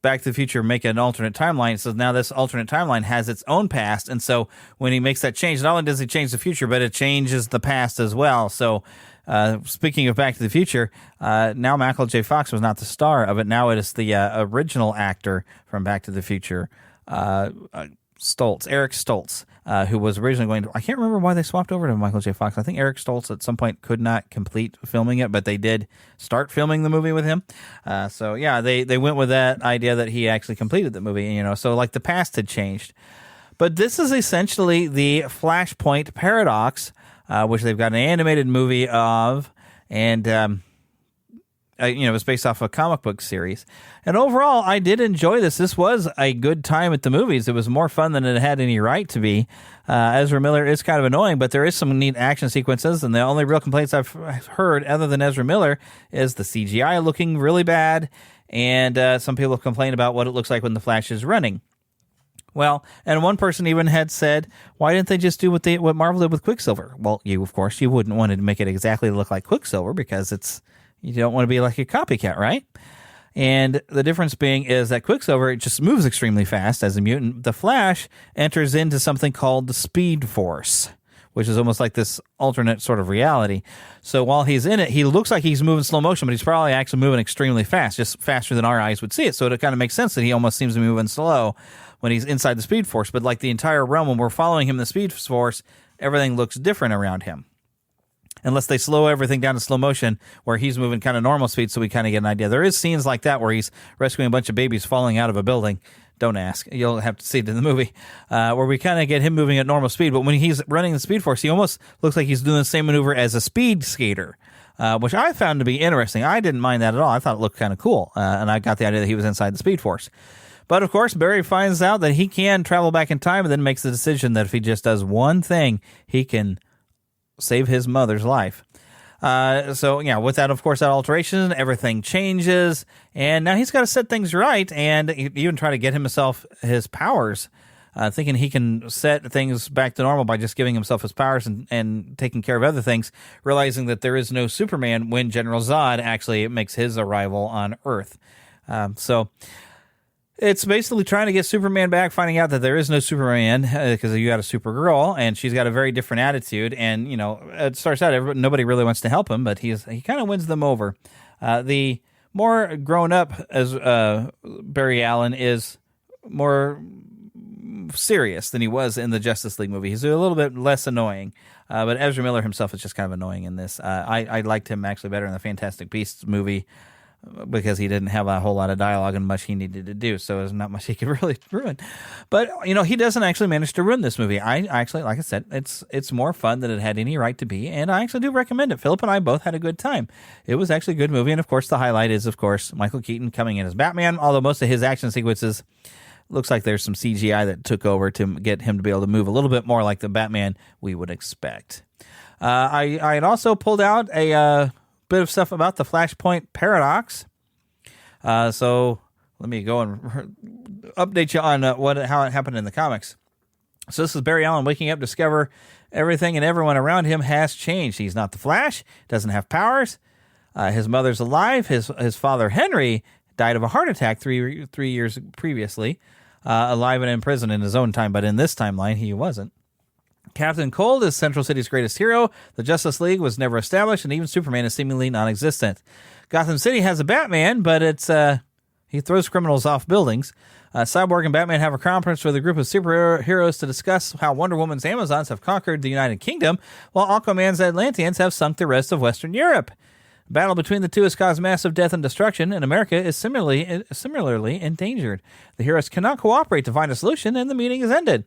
Back to the Future make an alternate timeline. So now this alternate timeline has its own past. And so when he makes that change, not only does he change the future, but it changes the past as well. So speaking of Back to the Future, now Michael J. Fox was not the star of it. Now it is the original actor from Back to the Future, Eric Stoltz, who was originally going to... I can't remember why they swapped over to Michael J. Fox. I think Eric Stoltz at some point could not complete filming it, but they did start filming the movie with him. They went with that idea that he actually completed the movie, so like the past had changed. But this is essentially the Flashpoint paradox, which they've got an animated movie of, and... it was based off a comic book series. And overall, I did enjoy this. This was a good time at the movies. It was more fun than it had any right to be. Ezra Miller is kind of annoying, but there is some neat action sequences, and the only real complaints I've heard, other than Ezra Miller, is the CGI looking really bad, and some people have complained about what it looks like when the Flash is running. Well, and one person even had said, why didn't they just do what Marvel did with Quicksilver? Well, you wouldn't want to make it exactly look like Quicksilver, because you don't want to be like a copycat, right? And the difference being is that Quicksilver, it just moves extremely fast as a mutant. The Flash enters into something called the Speed Force, which is almost like this alternate sort of reality. So while he's in it, he looks like he's moving slow motion, but he's probably actually moving extremely fast, just faster than our eyes would see it. So it kind of makes sense that he almost seems to be moving slow when he's inside the Speed Force. But like the entire realm, when we're following him in the Speed Force, everything looks different around him. Unless they slow everything down to slow motion where he's moving kind of normal speed, so we kind of get an idea. There is scenes like that where he's rescuing a bunch of babies falling out of a building. Don't ask. You'll have to see it in the movie, where we kind of get him moving at normal speed. But when he's running the Speed Force, he almost looks like he's doing the same maneuver as a speed skater, which I found to be interesting. I didn't mind that at all. I thought it looked kind of cool, and I got the idea that he was inside the Speed Force. But, of course, Barry finds out that he can travel back in time and then makes the decision that if he just does one thing, he can save his mother's life. With that, of course, that alteration, everything changes, and now he's got to set things right and even try to get himself his powers, thinking he can set things back to normal by just giving himself his powers and taking care of other things, realizing that there is no Superman when General Zod actually makes his arrival on Earth. It's basically trying to get Superman back, finding out that there is no Superman because you got a Supergirl, and she's got a very different attitude. And, it starts out, nobody really wants to help him, but he kind of wins them over. The more grown up as Barry Allen is more serious than he was in the Justice League movie. He's a little bit less annoying. But Ezra Miller himself is just kind of annoying in this. I liked him actually better in the Fantastic Beasts movie, because he didn't have a whole lot of dialogue and much he needed to do, so there's not much he could really ruin. But, he doesn't actually manage to ruin this movie. I actually, like I said, it's more fun than it had any right to be, and I actually do recommend it. Philip and I both had a good time. It was actually a good movie, and of course the highlight is, of course, Michael Keaton coming in as Batman, although most of his action sequences looks like there's some CGI that took over to get him to be able to move a little bit more like the Batman we would expect. I had also pulled out a bit of stuff about the Flashpoint paradox. So let me go and update you on how it happened in the comics. So this is Barry Allen waking up, discover everything and everyone around him has changed. He's not the Flash, doesn't have powers. His mother's alive. His father Henry died of a heart attack three years previously, alive and in prison in his own time, but in this timeline he wasn't. Captain Cold is Central City's greatest hero. The Justice League was never established, and even Superman is seemingly non-existent. Gotham City has a Batman, but it's He throws criminals off buildings. Cyborg and Batman have a conference with a group of superheroes to discuss how Wonder Woman's Amazons have conquered the United Kingdom, while Aquaman's Atlanteans have sunk the rest of Western Europe. Battle between the two has caused massive death and destruction, and America is similarly endangered. The heroes cannot cooperate to find a solution, and the meeting is ended.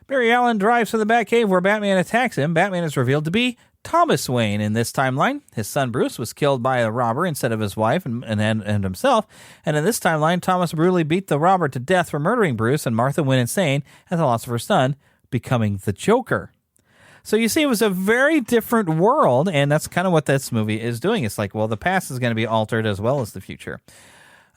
Barry Allen drives to the Batcave where Batman attacks him. Batman is revealed to be Thomas Wayne in this timeline. His son Bruce was killed by a robber instead of his wife and himself. And in this timeline, Thomas brutally beat the robber to death for murdering Bruce, and Martha went insane at the loss of her son, becoming the Joker. So you see, it was a very different world, and that's kind of what this movie is doing. It's like, well, the past is going to be altered as well as the future.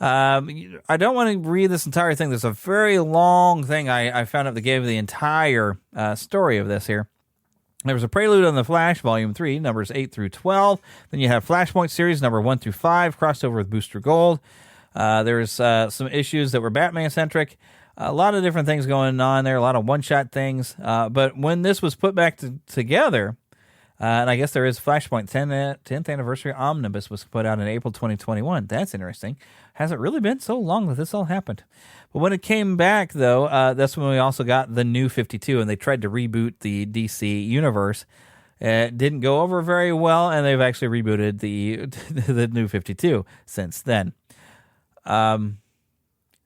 I don't want to read this entire thing. There's a very long thing I found out that gave the entire story of this here. There was a prelude on The Flash, Volume 3, numbers 8 through 12. Then you have Flashpoint series, number 1 through 5, crossed over with Booster Gold. There's some issues that were Batman-centric. A lot of different things going on there, a lot of one-shot things. But when this was put back together, and I guess there is Flashpoint 10th Anniversary Omnibus was put out in April 2021. That's interesting. Has it really been so long that this all happened? But when it came back, though, that's when we also got the New 52, and they tried to reboot the DC universe. It didn't go over very well, and they've actually rebooted the New 52 since then.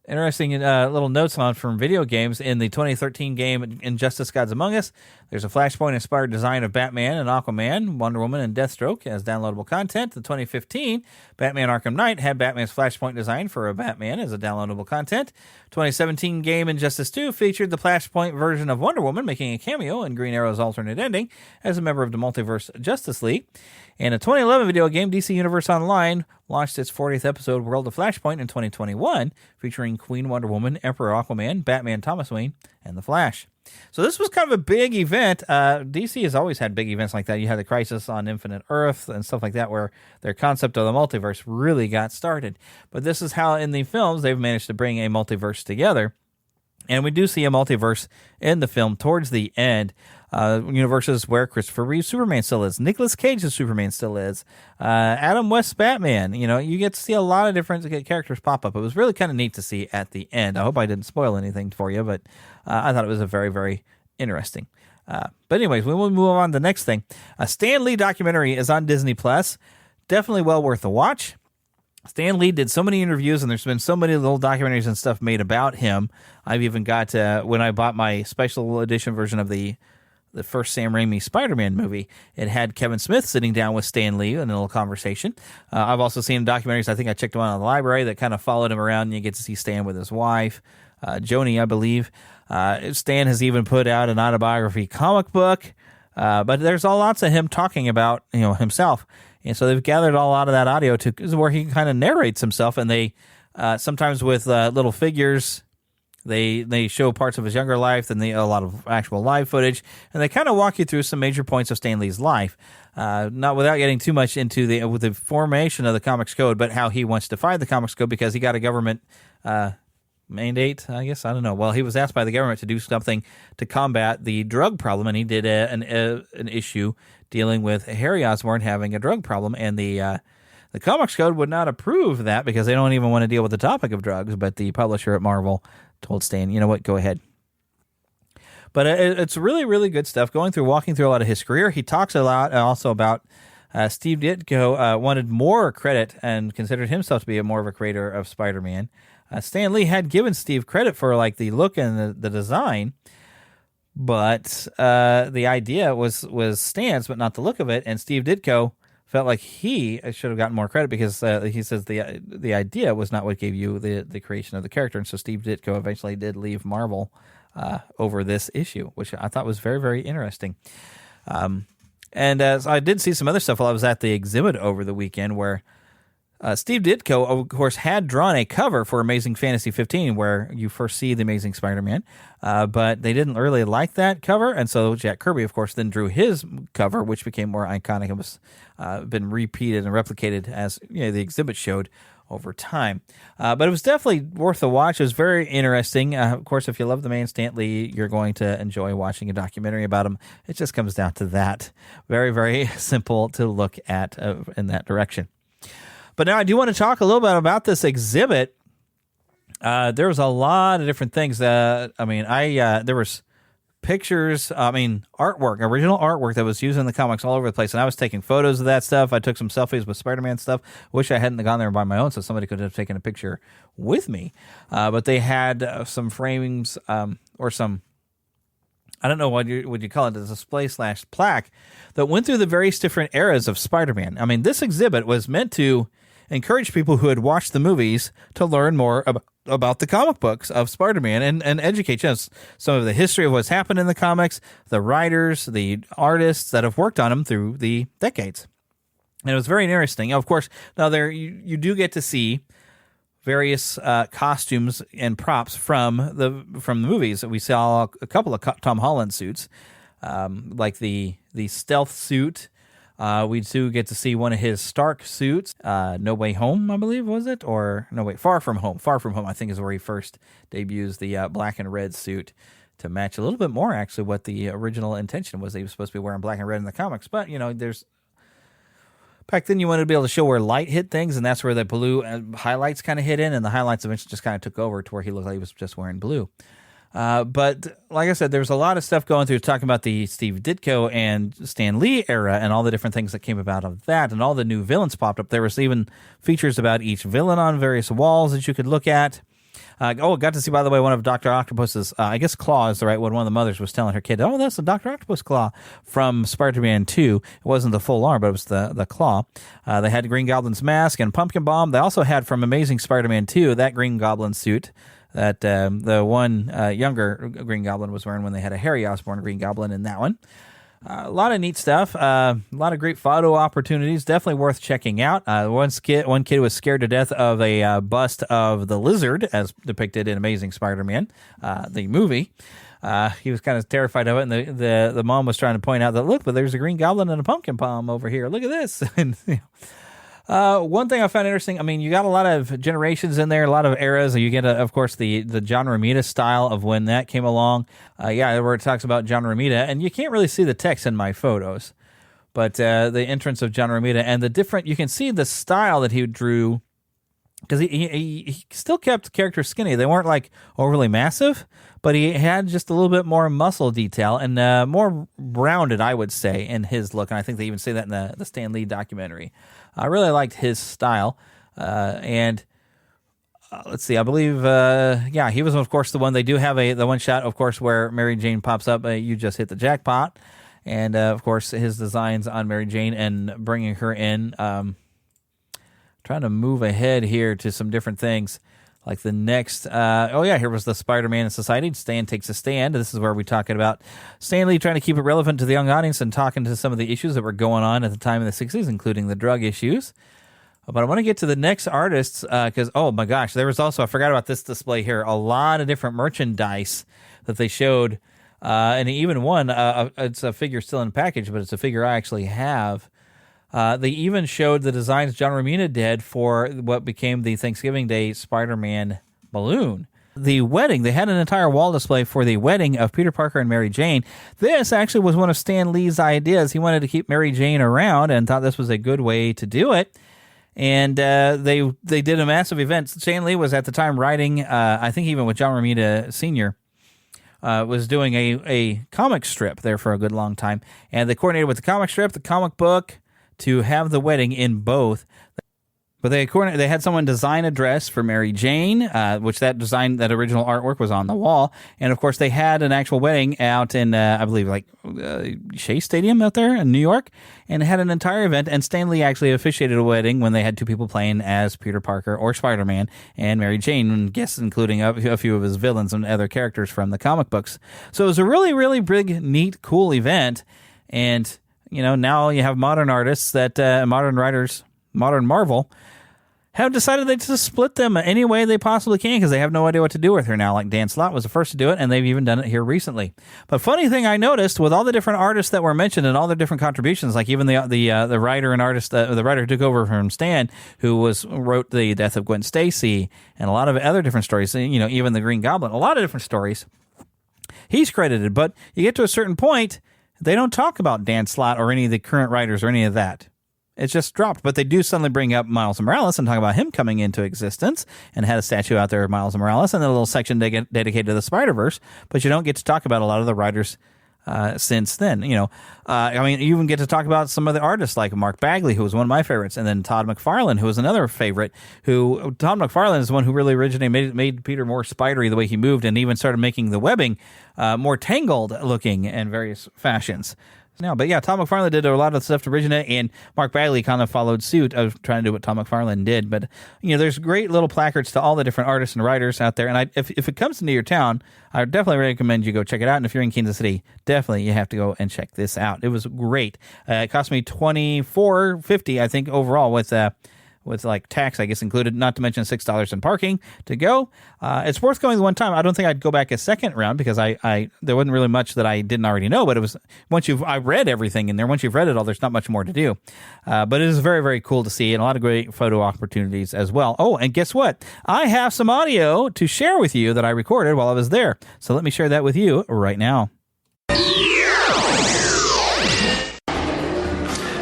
Interesting little notes on from video games. In the 2013 game Injustice Gods Among Us, there's a Flashpoint-inspired design of Batman and Aquaman, Wonder Woman, and Deathstroke as downloadable content. The 2015 Batman Arkham Knight had Batman's Flashpoint design for a Batman as a downloadable content. 2017 game Injustice 2 featured the Flashpoint version of Wonder Woman making a cameo in Green Arrow's alternate ending as a member of the Multiverse Justice League. And a 2011 video game, DC Universe Online, launched its 40th episode, World of Flashpoint, in 2021, featuring Queen Wonder Woman, Emperor Aquaman, Batman Thomas Wayne, and The Flash. So this was kind of a big event. DC has always had big events like that. You had the Crisis on Infinite Earth and stuff like that, where their concept of the multiverse really got started. But this is how, in the films, they've managed to bring a multiverse together. And we do see a multiverse in the film towards the end. Universes where Christopher Reeve's Superman still is, Nicolas Cage's Superman still is, Adam West's Batman. You know, you get to see a lot of different characters pop up. It was really kind of neat to see at the end. I hope I didn't spoil anything for you, but I thought it was a very, very interesting. But anyways, we will move on to the next thing. A Stan Lee documentary is on Disney Plus. Definitely well worth a watch. Stan Lee did so many interviews, and there's been so many little documentaries and stuff made about him. I've even got, when I bought my special edition version of the first Sam Raimi Spider-Man movie, it had Kevin Smith sitting down with Stan Lee in a little conversation. I've also seen documentaries. I think I checked one out in the library that kind of followed him around, and you get to see Stan with his wife, Joni, I believe. Stan has even put out an autobiography comic book, but there's all lots of him talking about himself. And so they've gathered all out of that audio to where he kind of narrates himself, and they sometimes with little figures. They show parts of his younger life, then a lot of actual live footage, and they kind of walk you through some major points of Stan Lee's life, not without getting too much into the formation of the Comics Code, but how he wants to fight the Comics Code because he got a government mandate, I guess. I don't know. Well, he was asked by the government to do something to combat the drug problem, and he did an issue dealing with Harry Osborn having a drug problem, and the Comics Code would not approve that because they don't even want to deal with the topic of drugs, but the publisher at Marvel told Stan, you know what, go ahead. But it's really, really good stuff. Walking through a lot of his career. He talks a lot also about Steve Ditko wanted more credit and considered himself to be more of a creator of Spider-Man. Stan Lee had given Steve credit for like the look and the design, but the idea was Stan's, but not the look of it. And Steve Ditko felt like he should have gotten more credit because he says the idea was not what gave you the creation of the character. And so Steve Ditko eventually did leave Marvel over this issue, which I thought was very, very interesting. And I did see some other stuff while I was at the exhibit over the weekend where Steve Ditko, of course, had drawn a cover for Amazing Fantasy 15 where you first see the Amazing Spider-Man, but they didn't really like that cover, and so Jack Kirby, of course, then drew his cover, which became more iconic and was been repeated and replicated as the exhibit showed over time. But it was definitely worth a watch. It was very interesting. Of course, if you love the man Stan Lee, you're going to enjoy watching a documentary about him. It just comes down to that. Very, very simple to look at in that direction. But now I do want to talk a little bit about this exhibit There was a lot of different things that, there was pictures, artwork, original artwork that was used in the comics all over the place. And I was taking photos of that stuff. I took some selfies with Spider-Man stuff. Wish I hadn't gone there by my own so somebody could have taken a picture with me. But they had some framings or some, I don't know what you call it, a display/plaque that went through the various different eras of Spider-Man. I mean, this exhibit was meant to encourage people who had watched the movies to learn more about the comic books of Spider-Man and educate us some of the history of what's happened in the comics, the writers, the artists that have worked on them through the decades. And it was very interesting. Of course, now you do get to see various costumes and props from the movies. We saw a couple of Tom Holland suits, like the stealth suit. We do get to see one of his Stark suits, No Way Home, I believe, was it? Or, no, wait, Far From Home. Far From Home, I think, is where he first debuts the black and red suit to match a little bit more, actually, what the original intention was. He was supposed to be wearing black and red in the comics. But, there's... Back then, you wanted to be able to show where light hit things, and that's where the blue highlights kind of hit in, and the highlights eventually just kind of took over to where he looked like he was just wearing blue. But like I said, there was a lot of stuff going through talking about the Steve Ditko and Stan Lee era and all the different things that came about of that, and all the new villains popped up. There was even features about each villain on various walls that you could look at. I got to see, by the way, one of Dr. Octopus's, I guess claw is the right one. One of the mothers was telling her kid, oh, that's the Dr. Octopus claw from Spider-Man 2. It wasn't the full arm, but it was the claw. They had Green Goblin's mask and Pumpkin Bomb. They also had from Amazing Spider-Man 2 that Green Goblin suit that the one younger Green Goblin was wearing when they had a Harry Osborn Green Goblin in that one. A lot of neat stuff. A lot of great photo opportunities. Definitely worth checking out. One kid was scared to death of a bust of the Lizard, as depicted in Amazing Spider-Man, the movie. He was kind of terrified of it, and the mom was trying to point out that, look, but there's a Green Goblin and a Pumpkin Bomb over here. Look at this. And one thing I found interesting, you got a lot of generations in there, a lot of eras. You get, of course, the John Romita style of when that came along. Where it talks about John Romita, and you can't really see the text in my photos, but the entrance of John Romita and the different, you can see the style that he drew, because he still kept characters skinny. They weren't like overly massive, but he had just a little bit more muscle detail and more rounded, I would say, in his look. And I think they even say that in the Stan Lee documentary. I really liked his style. Let's see, I believe, he was, of course, the one. They do have the one shot, of course, where Mary Jane pops up. You just hit the jackpot. And, of course, his designs on Mary Jane and bringing her in. Trying to move ahead here to some different things. Like the next, here was the Spider-Man in Society. Stan Takes a Stand. This is where we're talking about Stan Lee trying to keep it relevant to the young audience and talking to some of the issues that were going on at the time in the 60s, including the drug issues. But I want to get to the next artists because, oh my gosh, there was also, I forgot about this display here, a lot of different merchandise that they showed. And even one, it's a figure still in the package, but it's a figure I actually have. They even showed the designs John Romita did for what became the Thanksgiving Day Spider-Man balloon. The wedding, they had an entire wall display for the wedding of Peter Parker and Mary Jane. This actually was one of Stan Lee's ideas. He wanted to keep Mary Jane around and thought this was a good way to do it. And they did a massive event. Stan Lee was at the time writing, I think even with John Romita Sr., was doing a comic strip there for a good long time. And they coordinated with the comic strip, the comic book, to have the wedding in both. But they had someone design a dress for Mary Jane, which that original artwork was on the wall. And, of course, they had an actual wedding out in, I believe, Shea Stadium out there in New York, and had an entire event. And Stan Lee actually officiated a wedding when they had two people playing as Peter Parker or Spider-Man and Mary Jane, and guests including a few of his villains and other characters from the comic books. So it was a really, really big, neat, cool event. And now you have modern artists modern writers, modern Marvel, have decided they just split them any way they possibly can because they have no idea what to do with her now. Like Dan Slott was the first to do it, and they've even done it here recently. But funny thing I noticed with all the different artists that were mentioned and all the different contributions, like even the writer and artist, the writer who took over from Stan, who wrote the death of Gwen Stacy and a lot of other different stories. Even the Green Goblin, a lot of different stories. He's credited, but you get to a certain point, they don't talk about Dan Slott or any of the current writers or any of that. It's just dropped. But they do suddenly bring up Miles Morales and talk about him coming into existence, and had a statue out there of Miles Morales, and then a little section dedicated to the Spider-Verse. But you don't get to talk about a lot of the writers since then. You even get to talk about some of the artists like Mark Bagley, who was one of my favorites, and then Todd McFarlane, who was another favorite. Todd McFarlane is the one who really originated, made Peter more spidery the way he moved, and even started making the webbing more tangled looking in various fashions. But yeah, Tom McFarlane did a lot of stuff to originate, and Mark Bagley kind of followed suit of trying to do what Tom McFarlane did. But there's great little placards to all the different artists and writers out there. And if it comes into your town, I would definitely recommend you go check it out. And if you're in Kansas City, definitely you have to go and check this out. It was great. It cost me $24.50, I think, overall with like tax, I guess, included, not to mention $6 in parking to go. It's worth going one time. I don't think I'd go back a second round because there wasn't really much that I didn't already know, but it was I read everything in there. Once you've read it all, there's not much more to do. But it is very, very cool to see, and a lot of great photo opportunities as well. Oh, and guess what? I have some audio to share with you that I recorded while I was there. So let me share that with you right now.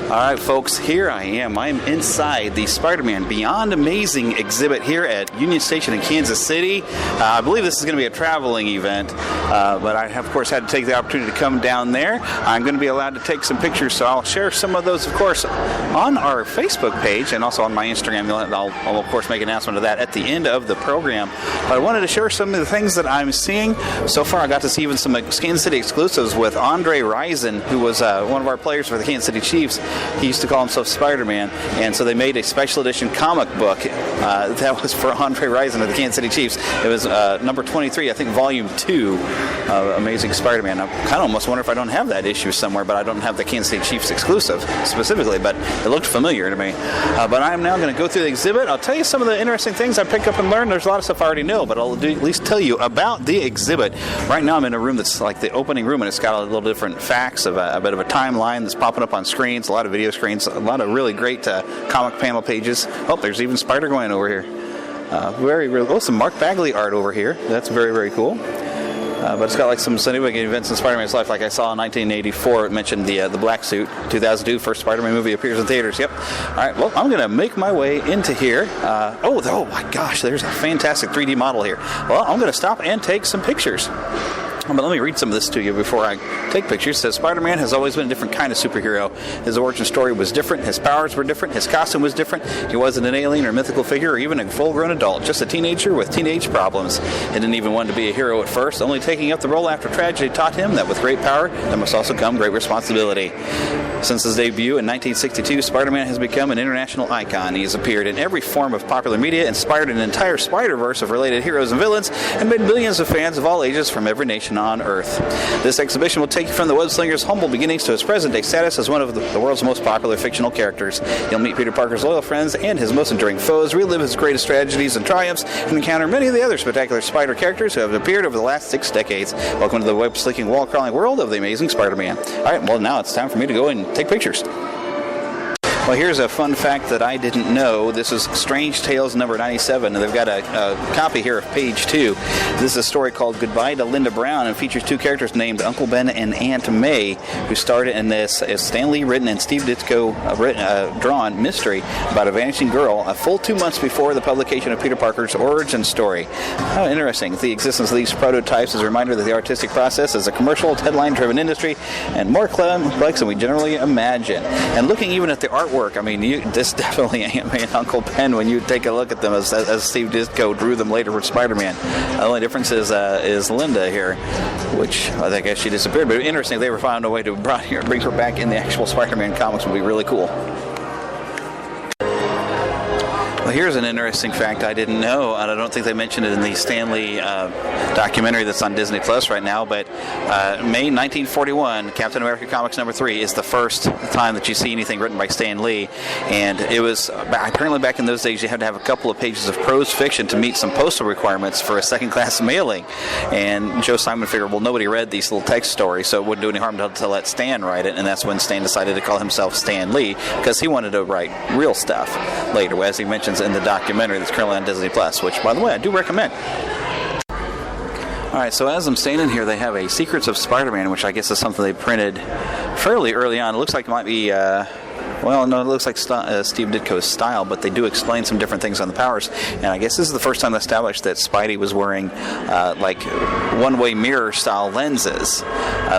All right, folks, here I am. I'm inside the Spider-Man Beyond Amazing exhibit here at Union Station in Kansas City. I believe this is going to be a traveling event, but I have, of course, had to take the opportunity to come down there. I'm going to be allowed to take some pictures, so I'll share some of those, of course, on our Facebook page and also on my Instagram. I'll of course, make an announcement of that at the end of the program. But I wanted to share some of the things that I'm seeing. So far, I got to see even some Kansas City exclusives with Andre Rison, who was one of our players for the Kansas City Chiefs. He used to call himself Spider-Man, and so they made a special edition comic book that was for Andre Rison of the Kansas City Chiefs. It was number 23, I think, volume 2 of Amazing Spider-Man. I kind of almost wonder if I don't have that issue somewhere, but I don't have the Kansas City Chiefs exclusive specifically, but it looked familiar to me. But I'm now going to go through the exhibit. I'll tell you some of the interesting things I picked up and learned. There's a lot of stuff I already know, but I'll at least tell you about the exhibit. Right now I'm in a room that's like the opening room, and it's got a little different facts of a bit of a timeline that's popping up on screens, a lot of video screens, a lot of really great comic panel pages. Oh, there's even Spider-Gwen over here. Some Mark Bagley art over here. That's very, very cool. But it's got like some significant events in Spider-Man's life, like I saw in 1984. It mentioned the black suit. 2002, first Spider-Man movie appears in theaters. Yep. All right. Well, I'm going to make my way into here. Oh my gosh, there's a fantastic 3D model here. Well, I'm going to stop and take some pictures. But let me read some of this to you before I take pictures. It says, Spider-Man has always been a different kind of superhero. His origin story was different. His powers were different. His costume was different. He wasn't an alien or mythical figure or even a full-grown adult. Just a teenager with teenage problems. He didn't even want to be a hero at first. Only taking up the role after tragedy taught him that with great power, there must also come great responsibility. Since his debut in 1962, Spider-Man has become an international icon. He has appeared in every form of popular media, inspired an entire Spider-Verse of related heroes and villains, and made millions of fans of all ages from every nation on Earth. This exhibition will take you from the web-slinger's humble beginnings to his present-day status as one of the world's most popular fictional characters. You'll meet Peter Parker's loyal friends and his most enduring foes, relive his greatest tragedies and triumphs, and encounter many of the other spectacular Spider characters who have appeared over the last 6 decades. Welcome to the web-slinking, wall-crawling world of the Amazing Spider-Man. All right, well, now it's time for me to go and take pictures. Well, here's a fun fact that I didn't know. This is Strange Tales number 97, and they've got a copy here of page 2. This is a story called Goodbye to Linda Brown, and features 2 characters named Uncle Ben and Aunt May, who starred in this Stan Lee written and Steve Ditko drawn mystery about a vanishing girl a full 2 months before the publication of Peter Parker's origin story. How interesting. The existence of these prototypes is a reminder that the artistic process is a commercial, headline-driven industry and more complex than we generally imagine. And looking even at the artwork, I mean, this definitely Aunt May and Uncle Ben when you take a look at them as Steve Ditko drew them later with Spider-Man. The only difference is Linda here, which I guess she disappeared. But interesting, if they ever found a way to bring her back in the actual Spider-Man comics would be really cool. Well, here's an interesting fact I didn't know, and I don't think they mentioned it in the Stan Lee documentary that's on Disney Plus right now, but May 1941, Captain America Comics number 3 is the first time that you see anything written by Stan Lee, and it was, apparently back in those days, you had to have a couple of pages of prose fiction to meet some postal requirements for a second-class mailing, and Joe Simon figured, well, nobody read these little text stories, so it wouldn't do any harm to let Stan write it, and that's when Stan decided to call himself Stan Lee, because he wanted to write real stuff later, as he mentions in the documentary that's currently on Disney Plus, which, by the way, I do recommend. All right, so as I'm standing here, they have a Secrets of Spider-Man, which I guess is something they printed fairly early on. It looks like it might be Well, no, it looks like Steve Ditko's style, but they do explain some different things on the powers. And I guess this is the first time they established that Spidey was wearing like one-way mirror-style lenses,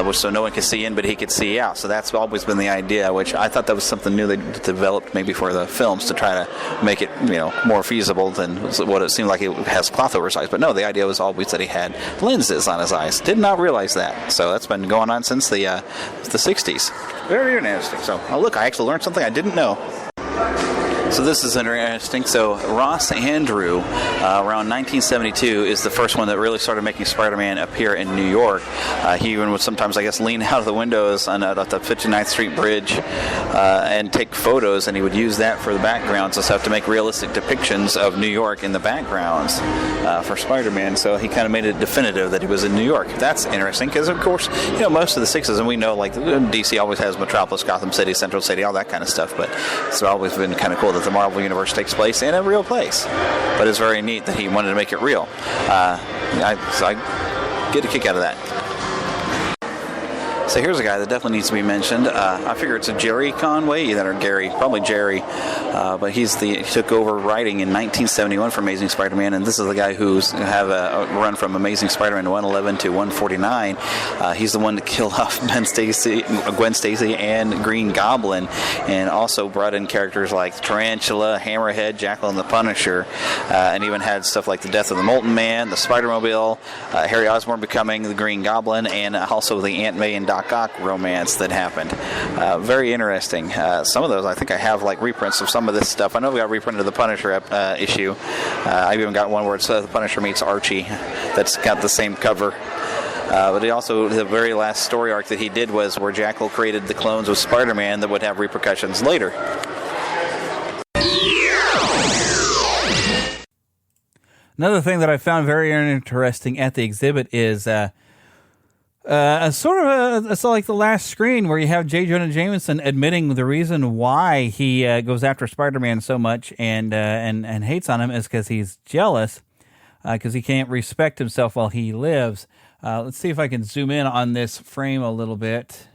which so no one could see in, but he could see out. So that's always been the idea, which I thought that was something new they developed maybe for the films to try to make it, more feasible than what it seemed like it has cloth over his eyes. But no, the idea was always that he had lenses on his eyes. Did not realize that. So that's been going on since the 60s. Very interesting. So, look, I actually learned something I didn't know. So this is interesting. So Ross Andrew, around 1972, is the first one that really started making Spider-Man appear in New York. He even would sometimes, I guess, lean out of the windows at the 59th Street Bridge and take photos, and he would use that for the backgrounds and stuff to make realistic depictions of New York in the backgrounds for Spider-Man. So he kind of made it definitive that he was in New York. That's interesting because, of course, most of the 60s, and we know, like, DC always has Metropolis, Gotham City, Central City, all that kind of stuff, but it's always been kind of cool that the Marvel Universe takes place in a real place. But it's very neat that he wanted to make it real. So I get a kick out of that. So here's a guy that definitely needs to be mentioned. I figure it's a Jerry Conway, or Gary, probably Jerry. But he took over writing in 1971 for Amazing Spider-Man, and this is the guy who's have a run from Amazing Spider-Man 111 to 149. He's the one that killed off Gwen Stacy, and Green Goblin, and also brought in characters like Tarantula, Hammerhead, Jackal, and the Punisher, and even had stuff like the death of the Molten Man, the Spider-Mobile, Harry Osborn becoming the Green Goblin, and also the Aunt May and Doc Ock romance that happened. Very interesting. Some of those, I think I have like reprints of some of this stuff. I know we got reprinted the Punisher issue. I've even got one where it's the Punisher meets Archie that's got the same cover. But he also, the very last story arc that he did was where Jackal created the clones of Spider-Man that would have repercussions later. Another thing that I found very interesting at the exhibit is it's like the last screen where you have J. Jonah Jameson admitting the reason why he goes after Spider-Man so much and hates on him is because he's jealous, because he can't respect himself while he lives. Let's see if I can zoom in on this frame a little bit.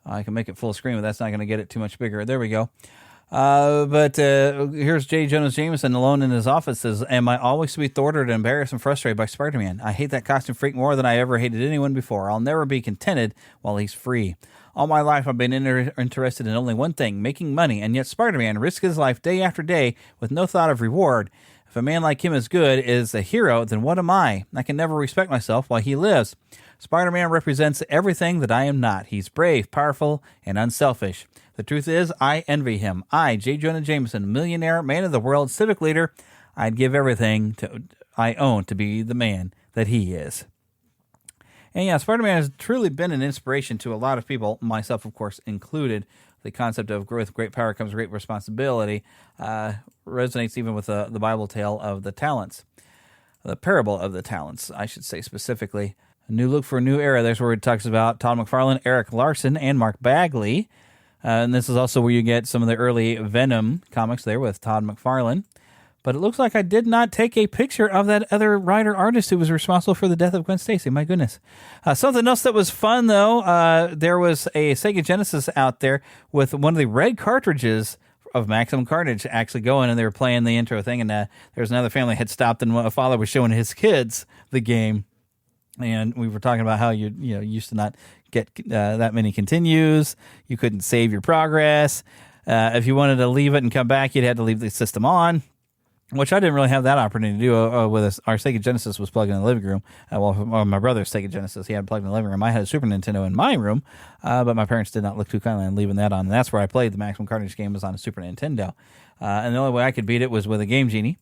I can make it full screen, but that's not going to get it too much bigger. There we go. But here's J. Jonah Jameson alone in his office. Says, "Am I always to be thwarted, embarrassed, and frustrated by Spider-Man? I hate that costume freak more than I ever hated anyone before. I'll never be contented while he's free. All my life I've been interested in only one thing, making money, and yet Spider-Man risks his life day after day with no thought of reward. If a man like him is a hero, then what am I? I can never respect myself while he lives. Spider-Man represents everything that I am not. He's brave, powerful, and unselfish. The truth is, I envy him. I, J. Jonah Jameson, millionaire, man of the world, civic leader, I'd give everything I own to be the man that he is." And yeah, Spider-Man has truly been an inspiration to a lot of people, myself, of course, included. The concept of with great power comes great responsibility resonates even with the Bible tale of the talents. The parable of the talents, I should say specifically. A new look for a new era. There's where it talks about Todd McFarlane, Eric Larson, and Mark Bagley. And this is also where you get some of the early Venom comics there with Todd McFarlane. But it looks like I did not take a picture of that other writer-artist who was responsible for the death of Gwen Stacy. My goodness. Something else that was fun, though, there was a Sega Genesis out there with one of the red cartridges of Maximum Carnage actually going, and they were playing the intro thing, and there was another family had stopped, and a father was showing his kids the game. And we were talking about how you used to not get that many continues. You couldn't save your progress. If you wanted to leave it and come back, you'd have to leave the system on, which I didn't really have that opportunity to do with us. Our Sega Genesis was plugged in the living room. My brother's Sega Genesis, he had it plugged in the living room. I had a Super Nintendo in my room, but my parents did not look too kindly on leaving that on. And that's where I played the Maximum Carnage game, was on a Super Nintendo. And the only way I could beat it was with a Game Genie.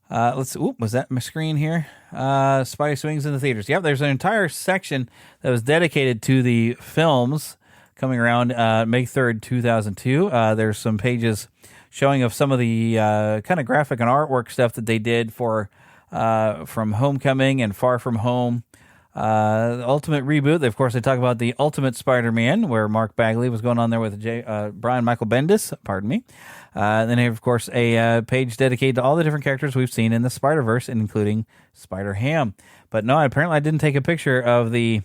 Was that my screen here? Spidey Swings in the theaters. Yep, there's an entire section that was dedicated to the films coming around May 3rd, 2002. There's some pages showing of some of the kind of graphic and artwork stuff that they did for from Homecoming and Far From Home. The Ultimate Reboot. Of course, they talk about the Ultimate Spider-Man, where Mark Bagley was going on there with Brian Michael Bendis. Pardon me. Then, of course, a page dedicated to all the different characters we've seen in the Spider-Verse, including Spider-Ham. But no, apparently I didn't take a picture of the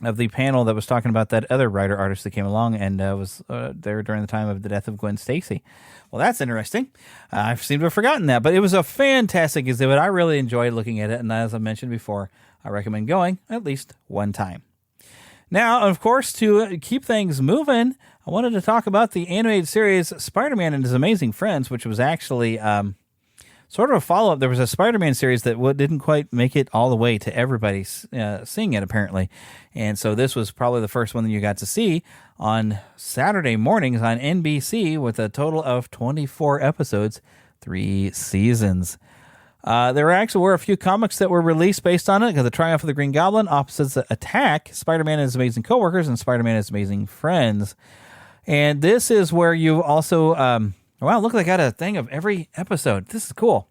of the panel that was talking about that other writer-artist that came along and was there during the time of the death of Gwen Stacy. Well, that's interesting. I seem to have forgotten that, but it was a fantastic exhibit. I really enjoyed looking at it, and as I mentioned before, I recommend going at least one time. Now, of course, to keep things moving, I wanted to talk about the animated series Spider-Man and His Amazing Friends, which was actually sort of a follow-up. There was a Spider-Man series that didn't quite make it all the way to everybody seeing it, apparently. And so this was probably the first one that you got to see on Saturday mornings on NBC with a total of 24 episodes, 3 seasons. There actually were a few comics that were released based on it, because The Triumph of the Green Goblin, Opposites Attack, Spider-Man and His Amazing Coworkers, and Spider-Man and His Amazing Friends. And this is where you also... wow, look, they got a thing of every episode. This is cool.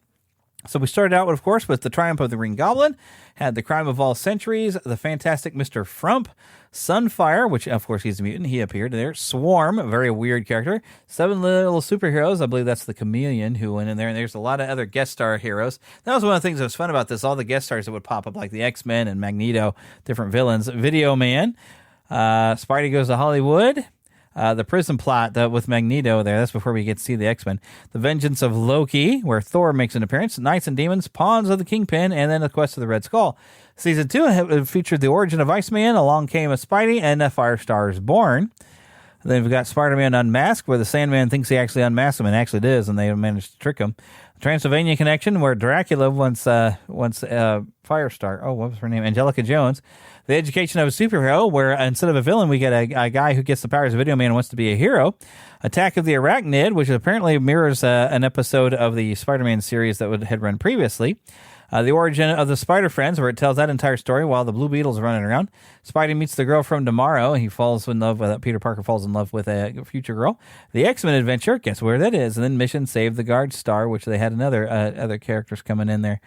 So we started out, of course, with The Triumph of the Green Goblin, had The Crime of All Centuries, The Fantastic Mr. Frump, Sunfire, which, of course, he's a mutant. He appeared there. Swarm, a very weird character. 7 Little Superheroes. I believe that's the Chameleon who went in there. And there's a lot of other guest star heroes. That was one of the things that was fun about this. All the guest stars that would pop up, like the X-Men and Magneto, different villains. Video Man, Spidey Goes to Hollywood. The prison plot with Magneto there. That's before we get to see the X-Men. The Vengeance of Loki, where Thor makes an appearance. Knights and Demons, Pawns of the Kingpin, and then The Quest of the Red Skull. Season 2 featured the origin of Iceman, Along Came a Spidey, and Firestar is Born. Then we've got Spider-Man Unmasked, where the Sandman thinks he actually unmasked him and actually does, and they managed to trick him. Transylvania Connection, where Dracula wants Firestar. Oh, what was her name? Angelica Jones. The Education of a Superhero, where instead of a villain, we get a guy who gets the powers of Video Man and wants to be a hero. Attack of the Arachnid, which apparently mirrors an episode of the Spider-Man series that had run previously. The Origin of the Spider-Friends, where it tells that entire story while the Blue Beetle's running around. Spidey meets the girl from tomorrow. He falls in love with Peter Parker falls in love with a future girl. The X-Men Adventure, guess where that is? And then Mission Save the Guard Star, which they had other characters coming in there.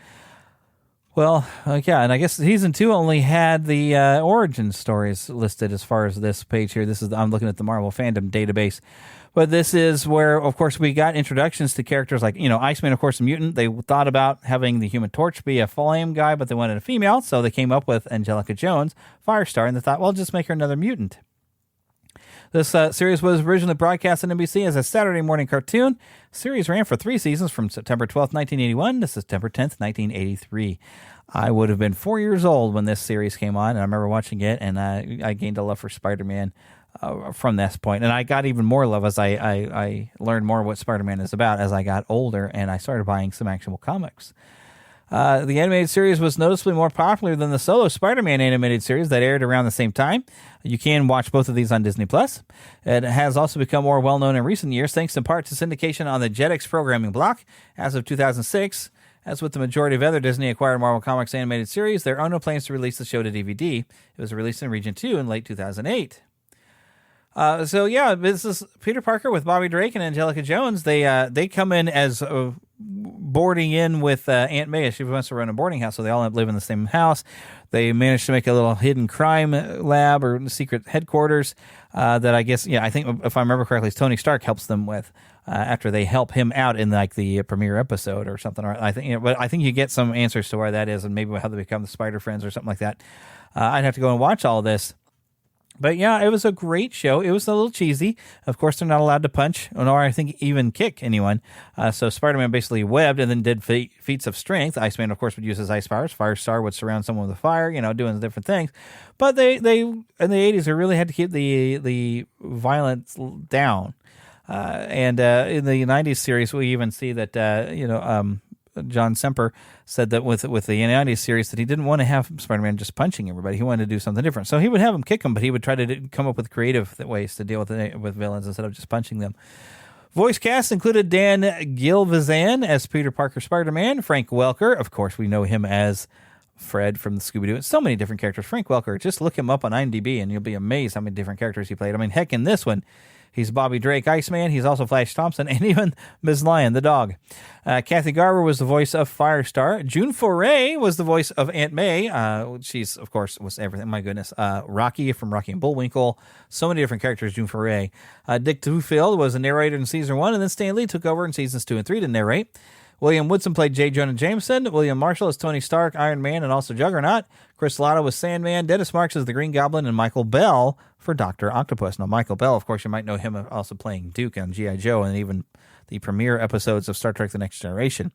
Well, yeah, and I guess season 2 only had the origin stories listed as far as this page here. I'm looking at the Marvel Fandom database. But this is where, of course, we got introductions to characters like, Iceman, of course, a mutant. They thought about having the Human Torch be a flame guy, but they wanted a female, so they came up with Angelica Jones, Firestar, and they thought, well, just make her another mutant. This series was originally broadcast on NBC as a Saturday morning cartoon. The series ran for 3 seasons from September 12th, 1981 to September 10th, 1983. I would have been 4 years old when this series came on, and I remember watching it, and I gained a love for Spider-Man from this point. And I got even more love as I learned more what Spider-Man is about as I got older, and I started buying some actual comics. The animated series was noticeably more popular than the solo Spider-Man animated series that aired around the same time. You can watch both of these on Disney+. It has also become more well-known in recent years, thanks in part to syndication on the Jetix programming block. As of 2006, as with the majority of other Disney-acquired Marvel Comics animated series, there are no plans to release the show to DVD. It was released in Region 2 in late 2008. This is Peter Parker with Bobby Drake and Angelica Jones. They come in as boarding in with Aunt May as she wants to run a boarding house, so they all end up living in the same house. They managed to make a little hidden crime lab or secret headquarters that I guess, I think if I remember correctly, Tony Stark helps them with after they help him out in like the premiere episode or something. Or I think, but I think you get some answers to where that is and maybe how they become the Spider Friends or something like that. I'd have to go and watch all this. But yeah, it was a great show. It was a little cheesy. Of course, they're not allowed to punch, or I think even kick anyone. So Spider-Man basically webbed and then did feats of strength. Iceman, of course, would use his ice powers. Firestar would surround someone with fire, doing different things. But they in the 80s, they really had to keep the violence down. And in the 90s series, we even see that, John Semper said that with the 90s series that he didn't want to have Spider-Man just punching everybody. He wanted to do something different. So he would have him kick them, but he would try to come up with creative ways to deal with villains instead of just punching them. Voice cast included Dan Gilvezan as Peter Parker Spider-Man, Frank Welker. Of course, we know him as Fred from the Scooby-Doo. And so many different characters. Frank Welker, just look him up on IMDb and you'll be amazed how many different characters he played. I mean, heck, in this one, he's Bobby Drake, Iceman. He's also Flash Thompson, and even Ms. Lion, the dog. Kathy Garber was the voice of Firestar. June Foray was the voice of Aunt May. She's, of course, was everything. My goodness. Rocky from Rocky and Bullwinkle. So many different characters, June Foray. Dick Duffield was a narrator in Season 1, and then Stan Lee took over in Seasons 2 and 3 to narrate. William Woodson played J. Jonah Jameson. William Marshall as Tony Stark, Iron Man, and also Juggernaut. Chris Latta was Sandman. Dennis Marks as the Green Goblin, and Michael Bell for Dr. Octopus. Now, Michael Bell, of course, you might know him also playing Duke on G.I. Joe and even the premiere episodes of Star Trek The Next Generation.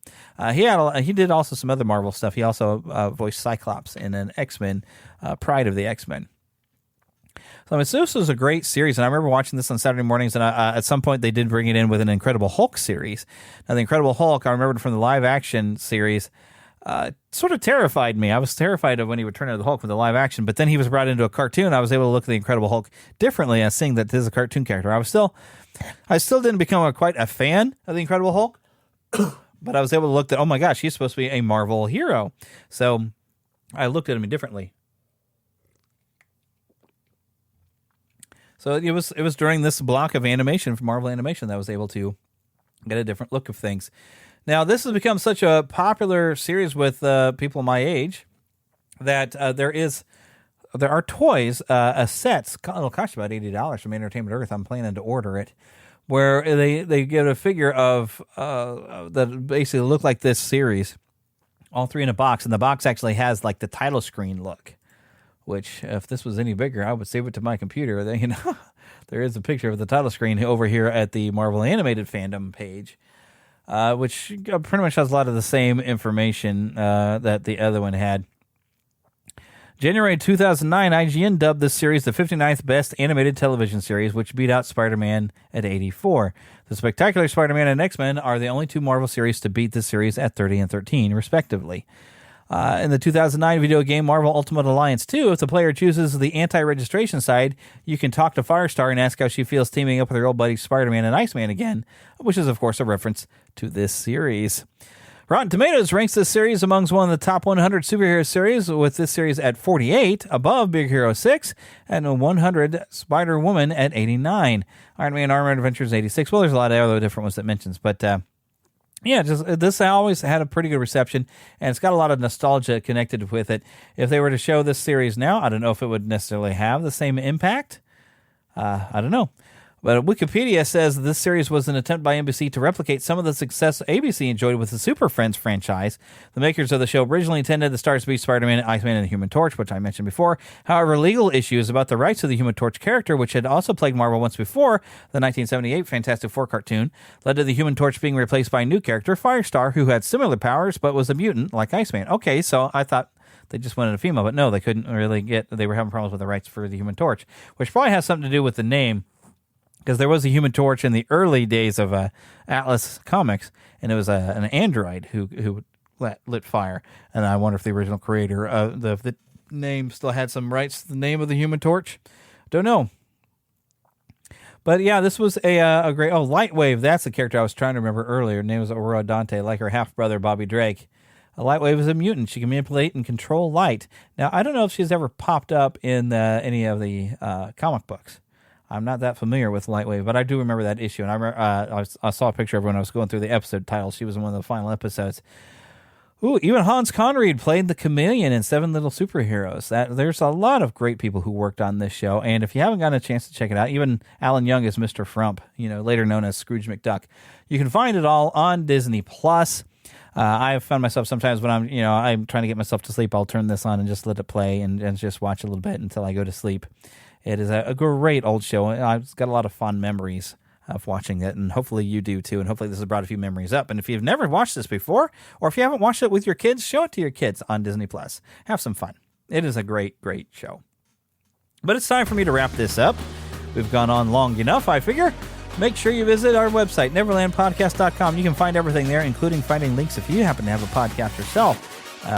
He did also some other Marvel stuff. He also voiced Cyclops in an X-Men, Pride of the X-Men. So this was a great series, and I remember watching this on Saturday mornings, and at some point they did bring it in with an Incredible Hulk series. Now, the Incredible Hulk, I remembered from the live-action series, sort of terrified me. I was terrified of when he would turn into the Hulk with the live-action, but then he was brought into a cartoon. I was able to look at the Incredible Hulk differently and seeing that this is a cartoon character. I still didn't become quite a fan of the Incredible Hulk, but I was able to look at, oh my gosh, he's supposed to be a Marvel hero. So I looked at him differently. So it was during this block of animation from Marvel Animation that I was able to get a different look of things. Now, this has become such a popular series with people my age that there are toys, sets. It'll cost you about $80 from Entertainment Earth. I'm planning to order it, where they get a figure of that basically look like this series, all three in a box, and the box actually has like the title screen look. Which, if this was any bigger, I would save it to my computer. There is a picture of the title screen over here at the Marvel Animated Fandom page, which pretty much has a lot of the same information that the other one had. January 2009, IGN dubbed this series the 59th best animated television series, which beat out Spider-Man at 84. The Spectacular Spider-Man and X-Men are the only two Marvel series to beat this series at 30 and 13, respectively. In the 2009 video game Marvel Ultimate Alliance 2, if the player chooses the anti-registration side, you can talk to Firestar and ask how she feels teaming up with her old buddies Spider-Man and Iceman again, which is, of course, a reference to this series. Rotten Tomatoes ranks this series amongst one of the top 100 superhero series, with this series at 48, above Big Hero 6, and 100 Spider-Woman at 89. Iron Man Armored Adventures 86. Well, there's a lot of other different ones that mentions, but this always had a pretty good reception, and it's got a lot of nostalgia connected with it. If they were to show this series now, I don't know if it would necessarily have the same impact. I don't know. But Wikipedia says this series was an attempt by NBC to replicate some of the success ABC enjoyed with the Super Friends franchise. The makers of the show originally intended the stars to be Spider-Man, Iceman, and the Human Torch, which I mentioned before. However, legal issues about the rights of the Human Torch character, which had also plagued Marvel once before, the 1978 Fantastic Four cartoon, led to the Human Torch being replaced by a new character, Firestar, who had similar powers but was a mutant like Iceman. Okay, so I thought they just wanted a female, but no, they couldn't really they were having problems with the rights for the Human Torch, which probably has something to do with the name. Because there was a Human Torch in the early days of Atlas Comics, and it was an android who lit fire. And I wonder if the original creator of the name still had some rights to the name of the Human Torch. Don't know. But yeah, this was a great... Oh, Lightwave, that's the character I was trying to remember earlier. Her name was Aurora Dante, like her half-brother Bobby Drake. Lightwave is a mutant. She can manipulate and control light. Now, I don't know if she's ever popped up in any of the comic books. I'm not that familiar with Lightwave, but I do remember that issue. And I remember, I saw a picture of her when I was going through the episode titles. She was in one of the final episodes. Ooh, even Hans Conried played the Chameleon in Seven Little Superheroes. There's a lot of great people who worked on this show. And if you haven't gotten a chance to check it out, even Alan Young is Mr. Frump, later known as Scrooge McDuck. You can find it all on Disney+. I have found myself sometimes when I'm trying to get myself to sleep, I'll turn this on and just let it play and just watch a little bit until I go to sleep. It is a great old show. I've got a lot of fond memories of watching it, and hopefully you do too, and hopefully this has brought a few memories up. And if you've never watched this before, or if you haven't watched it with your kids, show it to your kids on Disney+. Have some fun. It is a great, great show. But it's time for me to wrap this up. We've gone on long enough, I figure. Make sure you visit our website, neverlandpodcast.com. You can find everything there, including finding links if you happen to have a podcast yourself.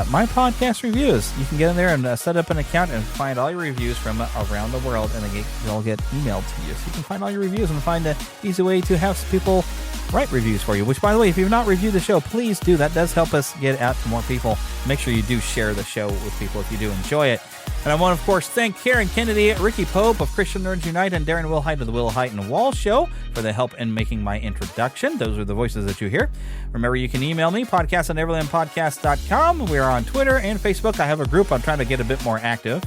My podcast reviews. You can get in there and set up an account and find all your reviews from around the world, and they'll get emailed to you. So you can find all your reviews and find an easy way to have people write reviews for you, which, by the way, if you've not reviewed the show, please do. That does help us get out to more people. Make sure you do share the show with people if you do enjoy it. And I want to, of course, thank Karen Kennedy, Ricky Pope of Christian Nerds Unite, and Darren Wilhite of the Wilhite and Wall Show for the help in making my introduction. Those are the voices that you hear. Remember, you can email me, podcast@neverlandpodcast.com. We are on Twitter and Facebook. I have a group I'm trying to get a bit more active.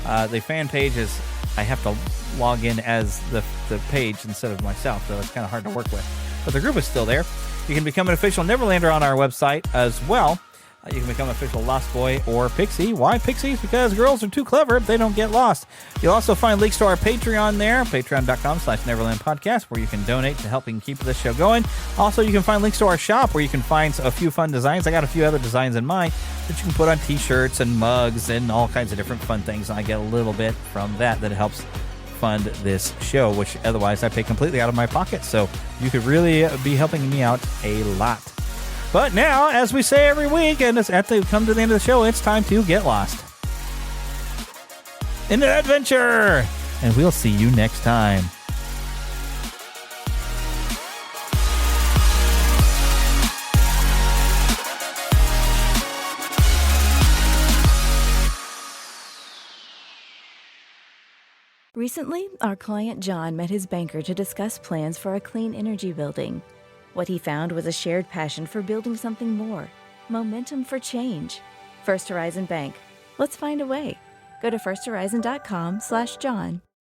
The fan page is, I have to log in as the page instead of myself, so it's kind of hard to work with. But the group is still there. You can become an official Neverlander on our website as well. You can become an official Lost Boy or Pixie. Why Pixies? Because girls are too clever. They don't get lost. You'll also find links to our Patreon there, patreon.com/Neverland Podcast, where you can donate to helping keep this show going. Also, you can find links to our shop where you can find a few fun designs. I got a few other designs in mind that you can put on t-shirts and mugs and all kinds of different fun things. And I get a little bit from that helps fund this show, which otherwise I pay completely out of my pocket. So you could really be helping me out a lot. But now, as we say every week, and as we come to the end of the show, it's time to get lost in an adventure. And we'll see you next time. Recently, our client John met his banker to discuss plans for a clean energy building. What he found was a shared passion for building something more. Momentum for change. First Horizon Bank. Let's find a way. Go to firsthorizon.com/John.